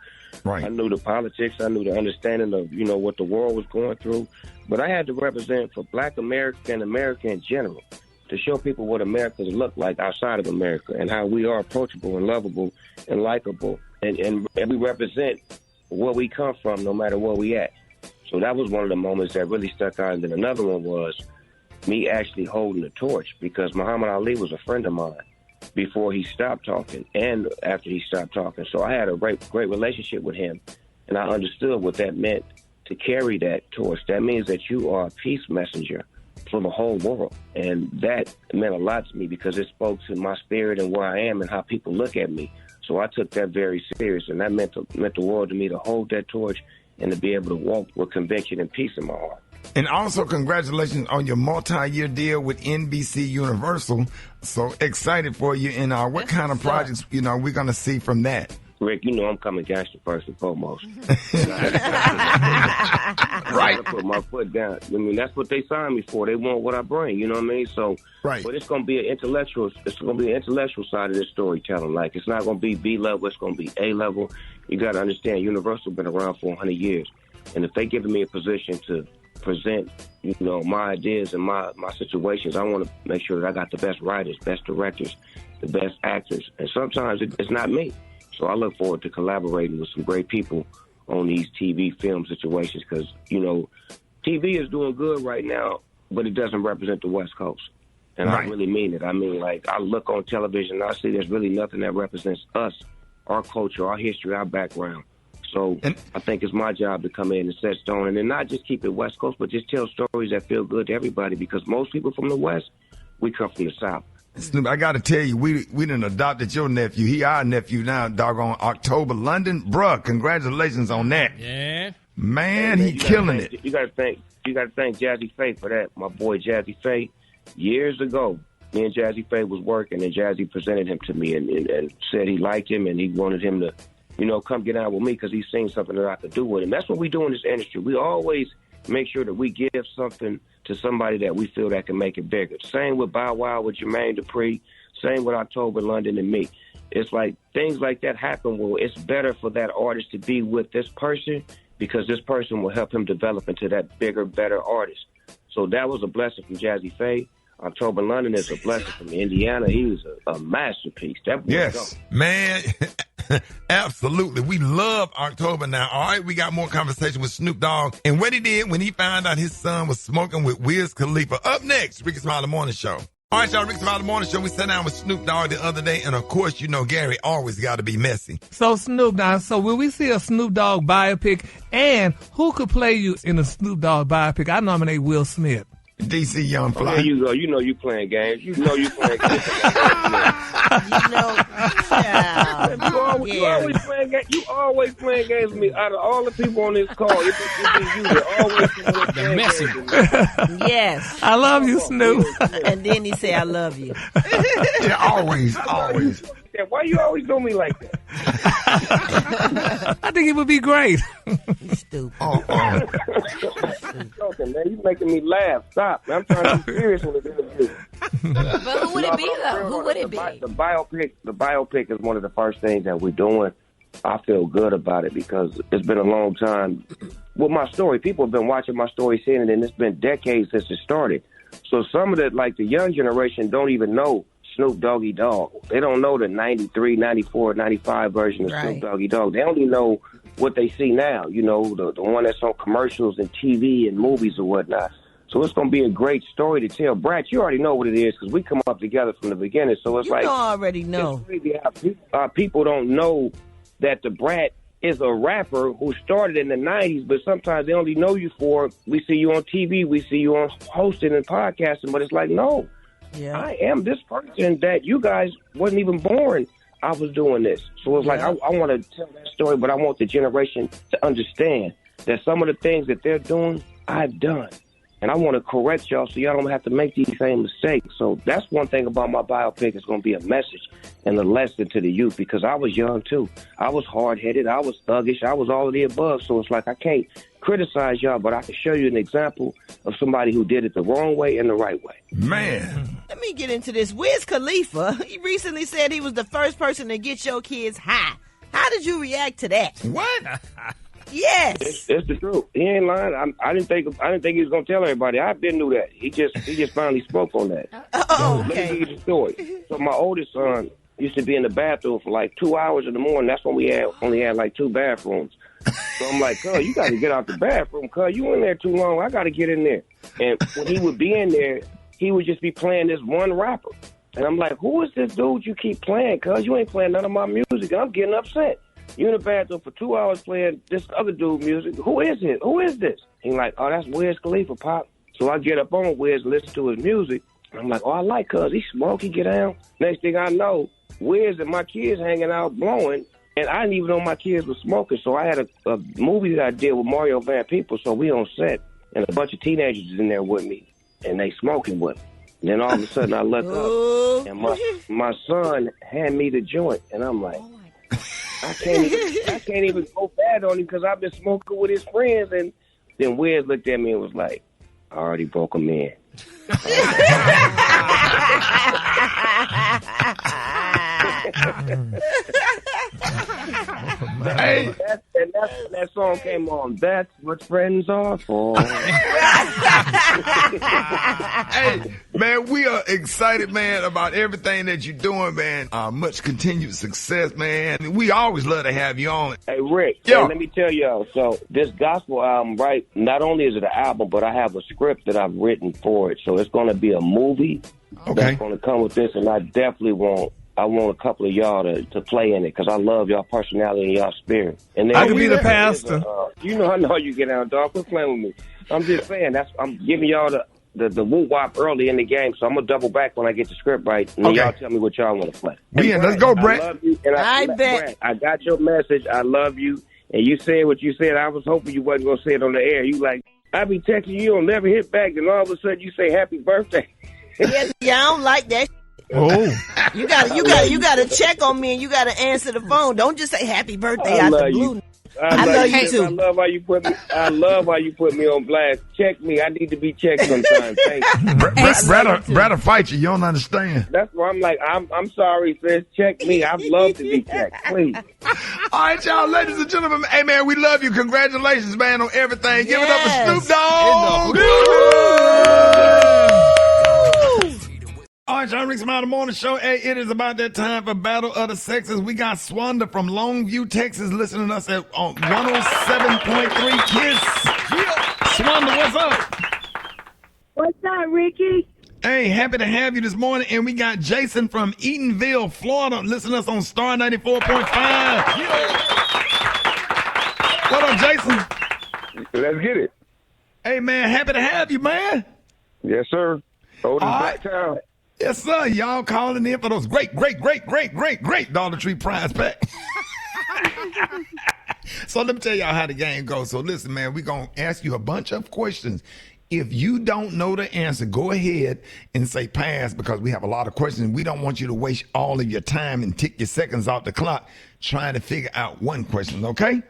[SPEAKER 21] Right. I knew the politics. I knew the understanding of, what the world was going through. But I had to represent for Black America and America in general, to show people what Americans look like outside of America and how we are approachable and lovable and likable. And we represent where we come from, no matter where we at. So that was one of the moments that really stuck out. And then another one was me actually holding the torch, because Muhammad Ali was a friend of mine before he stopped talking and after he stopped talking. So I had a great relationship with him, and I understood what that meant to carry that torch. That means that you are a peace messenger for the whole world. And that meant a lot to me, because it spoke to my spirit and where I am and how people look at me. So I took that very serious, and that meant the world to me, to hold that torch and to be able to walk with conviction and peace in my heart.
[SPEAKER 12] And also, congratulations on your multi-year deal with NBC Universal. So excited for you. And what kind of projects, we're going to see from that?
[SPEAKER 21] Rick, I'm coming gangster first and foremost.
[SPEAKER 12] Right.
[SPEAKER 21] I put my foot down. I mean, that's what they signed me for. They want what I bring. You know what I mean? So, right. But it's going to be an intellectual. It's going to be an intellectual side of this storytelling. Like, it's not going to be B level. It's going to be A level. You got to understand, Universal been around for 100 years, and if they giving me a position to present, my ideas and my situations, I want to make sure that I got the best writers, best directors, the best actors, and sometimes it's not me. So I look forward to collaborating with some great people on these TV film situations, because, TV is doing good right now, but it doesn't represent the West Coast. And right. I really mean it. I mean, I look on television and I see there's really nothing that represents us, our culture, our history, our background. So I think it's my job to come in and set stone, and then not just keep it West Coast, but just tell stories that feel good to everybody, because most people from the West, we come from the South.
[SPEAKER 12] Snoop, I got to tell you, we done adopted your nephew. He our nephew now, doggone October London. Bruh, congratulations on that.
[SPEAKER 16] Yeah.
[SPEAKER 12] Man, he killing it.
[SPEAKER 21] You got to thank Jazzy Faye for that. My boy Jazzy Faye, years ago, me and Jazzy Faye was working, and Jazzy presented him to me and said he liked him and he wanted him to, come get out with me, because he's seen something that I could do with him. That's what we do in this industry. We always make sure that we give something to somebody that we feel that can make it bigger. Same with Bow Wow, with Jermaine Dupri. Same with October London and me. It's like things like that happen. Well, it's better for that artist to be with this person, because this person will help him develop into that bigger, better artist. So that was a blessing from Jazzy Faye. October London is a blessing from Indiana. He was a masterpiece. That was
[SPEAKER 12] yes, man. Absolutely. We love October now. All right, we got more conversation with Snoop Dogg and what he did when he found out his son was smoking with Wiz Khalifa. Up next, Rickey Smiley Morning Show. All right, y'all, Rickey Smiley Morning Show. We sat down with Snoop Dogg the other day, and of course, Gary always got to be messy.
[SPEAKER 14] So Snoop Dogg, will we see a Snoop Dogg biopic? And who could play you in a Snoop Dogg biopic? I nominate Will Smith.
[SPEAKER 12] DC Young Fly.
[SPEAKER 21] There you go. You know you playing games. You know you playing games. You always playing games. You always playing games with me. Out of all the people on this call, it be you that always playing games with me.
[SPEAKER 8] Yes.
[SPEAKER 14] I love you, Snoop.
[SPEAKER 8] And then he say, I love you.
[SPEAKER 12] Yeah, always.
[SPEAKER 21] Why you always do me like that?
[SPEAKER 14] I think it would be great.
[SPEAKER 8] You stupid.
[SPEAKER 21] Joking, man. You making me laugh. Stop. Man. I'm trying to be serious with this interview.
[SPEAKER 5] But who would it be, though? Who would it be?
[SPEAKER 21] The biopic is one of the first things that we're doing. I feel good about it because it's been a long time. With my story, people have been watching my story, seeing it, and it's been decades since it started. So some of the young generation don't even know Snoop Doggy Dogg. They don't know the 93, 94, 95 version of Snoop Doggy Dogg. They only know what they see now, the one that's on commercials and TV and movies or whatnot. So it's going to be a great story to tell. Brat, you already know what it is because we come up together from the beginning. So it's
[SPEAKER 8] I already know.
[SPEAKER 21] It's crazy how people don't know that the Brat is a rapper who started in the 90s, but sometimes they only know you for, we see you on TV, we see you on hosting and podcasting, but it's like, no. Yeah. I am this person that you guys wasn't even born. I was doing this. So it's like, I want to tell that story, but I want the generation to understand that some of the things that they're doing, I've done. And I want to correct y'all so y'all don't have to make these same mistakes. So that's one thing about my biopic. It's going to be a message and a lesson to the youth because I was young, too. I was hard-headed. I was thuggish. I was all of the above. So it's like I can't criticize y'all, but I can show you an example of somebody who did it the wrong way and the right way.
[SPEAKER 12] Man.
[SPEAKER 8] Let me get into this. Wiz Khalifa, he recently said he was the first person to get your kids high. How did you react to that?
[SPEAKER 12] What?
[SPEAKER 8] Yes.
[SPEAKER 21] It's the truth. He ain't lying. I didn't think he was gonna tell everybody. I didn't know that. He just finally spoke on that.
[SPEAKER 8] Oh, okay.
[SPEAKER 21] Let me give you the story. So my oldest son used to be in the bathroom for like 2 hours in the morning. That's when we only had like 2 bathrooms. So I'm like, cuz, you got to get out the bathroom, cuz. You in there too long. I got to get in there. And when he would be in there, he would just be playing this one rapper. And I'm like, who is this dude you keep playing, cuz? You ain't playing none of my music. I'm getting upset. You in the bathroom for 2 hours playing this other dude music. Who is it? Who is this? He's like, oh, that's Wiz Khalifa, Pop. So I get up on Wiz and listen to his music. I'm like, oh, I like cuz. He smoke, he get down. Next thing I know, Wiz and my kids hanging out blowing. And I didn't even know my kids were smoking. So I had a movie that I did with Mario Van Peebles. So we on set. And a bunch of teenagers is in there with me. And they smoking with me. And then all of a sudden I look up. And my son hand me the joint. And I'm like, I can't even go bad on him because I've been smoking with his friends. And then Wiz looked at me and was like, I already broke him in.
[SPEAKER 12] Hey.
[SPEAKER 21] That song came on. That's what friends are for.
[SPEAKER 12] Hey, man, we are excited, man, about everything that you're doing, man. Much continued success, man. We always love to have you on.
[SPEAKER 21] Hey, Rick, hey, let me tell y'all. So this gospel album, right, not only is it an album, but I have a script that I've written for it. So it's going to be a movie that's going to come with this, and I definitely want a couple of y'all to play in it because I love y'all personality and y'all spirit. And then
[SPEAKER 14] I can be the pastor.
[SPEAKER 21] I know you get out, dog. Quit playing with me. I'm just saying, I'm giving y'all the woo-wop early in the game, so I'm going to double back when I get the script right, and then y'all tell me what y'all want to play.
[SPEAKER 12] Yeah, let's go, Brat.
[SPEAKER 21] I love you, and I bet. Brat, I got your message. I love you, and you said what you said. I was hoping you wasn't going to say it on the air. You like, I be texting you, you'll never hit back, and all of a sudden you say happy birthday.
[SPEAKER 8] Yeah, I don't like that.
[SPEAKER 14] Oh,
[SPEAKER 8] you gotta check on me and you gotta answer the phone. Don't just say happy birthday out the blue. I love you too.
[SPEAKER 21] I love how you put me on blast. Check me. I need to be checked sometimes. Thank you.
[SPEAKER 12] Brad will fight you. You don't understand.
[SPEAKER 21] That's why I'm like, I'm sorry, sis. Check me. I'd love to be checked. Please.
[SPEAKER 12] All right, y'all, ladies and gentlemen. Hey, man, we love you. Congratulations, man, on everything. Give it up for Snoop Dogg. All right, y'all, Rickey Smiley the Morning Show. Hey, it is about that time for Battle of the Sexes. We got Swanda from Longview, Texas, listening to us on 107.3 KISS. Swanda, what's up?
[SPEAKER 6] What's up, Ricky?
[SPEAKER 12] Hey, happy to have you this morning. And we got Jason from Eatonville, Florida, listening to us on Star 94.5. What up, Jason?
[SPEAKER 21] Let's get it.
[SPEAKER 12] Hey, man, happy to have you, man.
[SPEAKER 21] Yes, sir. Old as Black Town.
[SPEAKER 12] Yes, sir. Y'all calling in for those great Dollar Tree prize pack. So let me tell y'all how the game goes. So listen, man, we're going to ask you a bunch of questions. If you don't know the answer, go ahead and say pass, because we have a lot of questions. We don't want you to waste all of your time and tick your seconds off the clock trying to figure out one question, okay?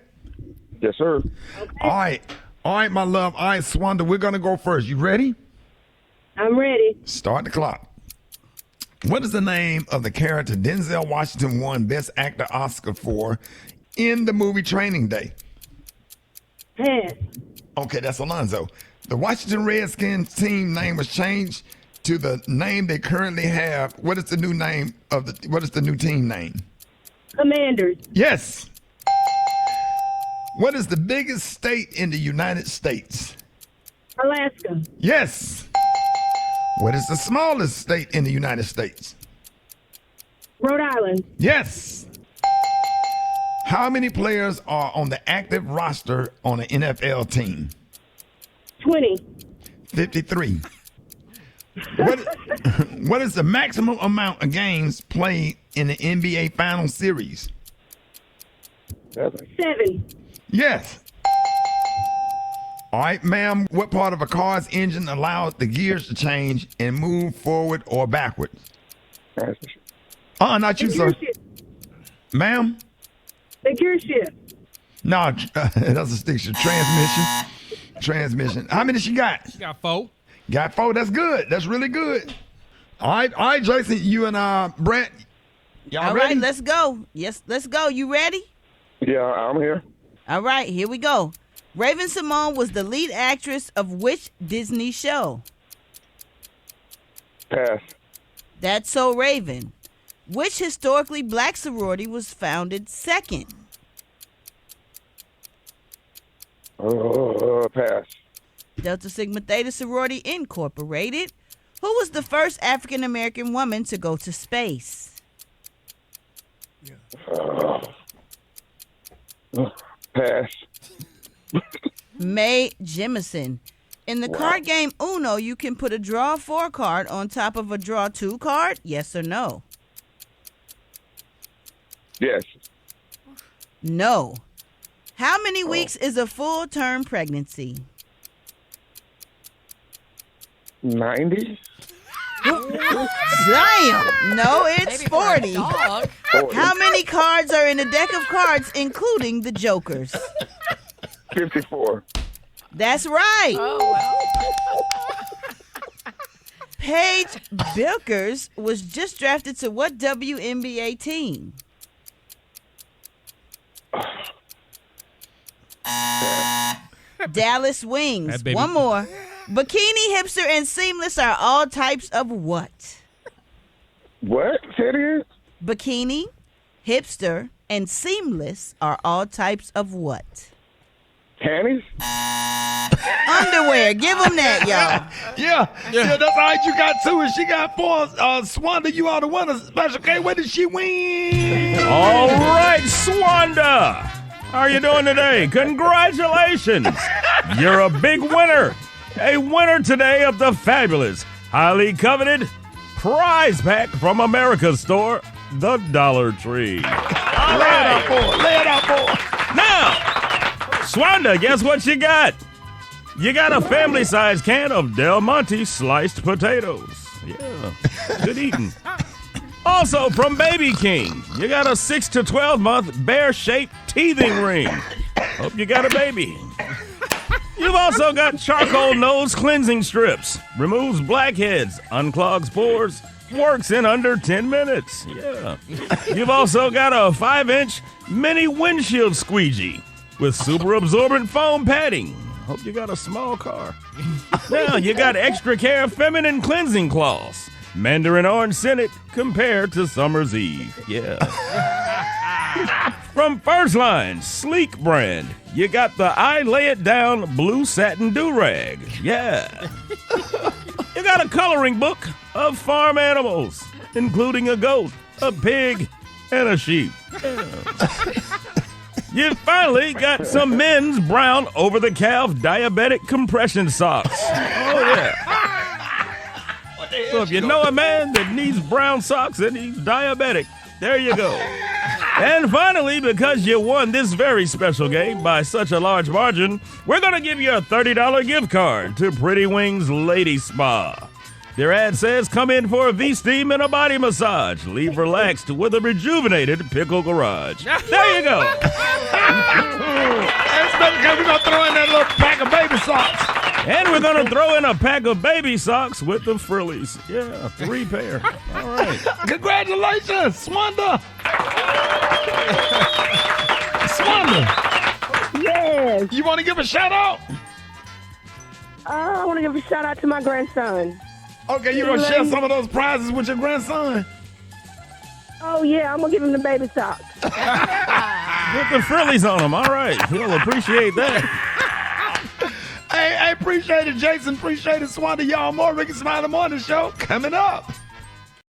[SPEAKER 21] Yes, sir.
[SPEAKER 1] Okay.
[SPEAKER 12] All right, my love. All right, Swanda, we're going to go first. You ready?
[SPEAKER 6] I'm ready.
[SPEAKER 12] Start the clock. What is the name of the character Denzel Washington won Best Actor Oscar for in the movie Training Day?
[SPEAKER 6] Pass.
[SPEAKER 12] Okay, that's Alonzo. The Washington Redskins team name was changed to the name they currently have. What is the new name of what is the new team name?
[SPEAKER 6] Commanders.
[SPEAKER 12] Yes. What is the biggest state in the United States?
[SPEAKER 6] Alaska.
[SPEAKER 12] Yes. What is the smallest state in the United States?
[SPEAKER 6] Rhode Island.
[SPEAKER 12] Yes. How many players are on the active roster on an NFL team?
[SPEAKER 6] 20.
[SPEAKER 12] 53. What is the maximum amount of games played in the NBA Final Series?
[SPEAKER 6] 7.
[SPEAKER 12] Yes. All right, ma'am. What part of a car's engine allows the gears to change and move forward or backward? Not you, sir. Ma'am?
[SPEAKER 6] The gear shift.
[SPEAKER 12] No, that's a stick shift. Transmission. How many she got?
[SPEAKER 16] She got 4.
[SPEAKER 12] Got 4. That's good. That's really good. All right, Jason, you and Brat, y'all
[SPEAKER 8] All
[SPEAKER 12] ready?
[SPEAKER 8] right, let's go. Yes, let's go. You ready?
[SPEAKER 21] Yeah, I'm here.
[SPEAKER 8] All right, here we go. Raven-Symoné was the lead actress of which Disney show?
[SPEAKER 21] Pass.
[SPEAKER 8] That's So Raven. Which historically black sorority was founded second?
[SPEAKER 21] Pass.
[SPEAKER 8] Delta Sigma Theta Sorority Incorporated. Who was the first African American woman to go to space?
[SPEAKER 21] Pass.
[SPEAKER 8] Mae Jemison. In the card game Uno, you can put a draw 4 card on top of a draw 2 card. Yes or no?
[SPEAKER 21] Yes.
[SPEAKER 8] No. How many weeks is a full-term pregnancy?
[SPEAKER 21] 90.
[SPEAKER 8] Damn. No, it's 40. How many cards are in a deck of cards, including the jokers?
[SPEAKER 21] 54.
[SPEAKER 8] That's right. Paige Bilkers was just drafted to what WNBA team? Dallas Wings. One more. Bikini, hipster, and seamless are all types of what?
[SPEAKER 21] What? Say it again?
[SPEAKER 8] Bikini, hipster, and seamless are all types of what?
[SPEAKER 21] Panties?
[SPEAKER 8] Underwear. Give them that, y'all.
[SPEAKER 12] Yeah, that's all right. You got 2 and she got 4. Swanda, you ought to win a special K. Where did she win?
[SPEAKER 10] All right, Swanda. How are you doing today? Congratulations. You're a big winner. A winner today of the fabulous, highly coveted prize pack from America's store, the Dollar Tree. All right.
[SPEAKER 12] Lay it out for.
[SPEAKER 10] Now, Swanda, guess what you got? You got a family-sized can of Del Monte sliced potatoes. Yeah, good eating. Also, from Baby King, you got a 6 to 12-month bear-shaped teething ring. Hope you got a baby. You've also got charcoal nose cleansing strips. Removes blackheads, unclogs pores, works in under 10 minutes. Yeah. You've also got a 5-inch mini windshield squeegee with super absorbent foam padding. Hope you got a small car. Now, you got extra care feminine cleansing cloths. Mandarin orange scented compared to summer's eve. Yeah. From First Line, sleek brand, you got the I Lay It Down blue satin do-rag. Yeah. You got a coloring book of farm animals, including a goat, a pig, and a sheep. Yeah. You finally got some men's brown over-the-calf diabetic compression socks. Oh, yeah. So if you know a man that needs brown socks and he's diabetic, there you go. And finally, because you won this very special game by such a large margin, we're going to give you a $30 gift card to Pretty Wings Lady Spa. Their ad says, come in for a V-steam and a body massage. Leave relaxed with a rejuvenated pickle garage. There you go.
[SPEAKER 12] We're going to throw in that little pack of baby socks.
[SPEAKER 10] And we're going to throw in a pack of baby socks with the frillies. Yeah, 3 pair. All right.
[SPEAKER 12] Congratulations, Swanda. Swanda.
[SPEAKER 6] Yes.
[SPEAKER 12] You want to give a shout out?
[SPEAKER 6] I want to give a shout out to my grandson.
[SPEAKER 12] Okay, you're going to share some of those prizes with your grandson?
[SPEAKER 6] Oh, yeah, I'm going to give him the baby socks.
[SPEAKER 10] Put the frillies on them. All right. He'll appreciate that.
[SPEAKER 12] Hey, appreciate it, Jason. Appreciate it, Swanda. Y'all more Rickey Smiley Morning Show coming up.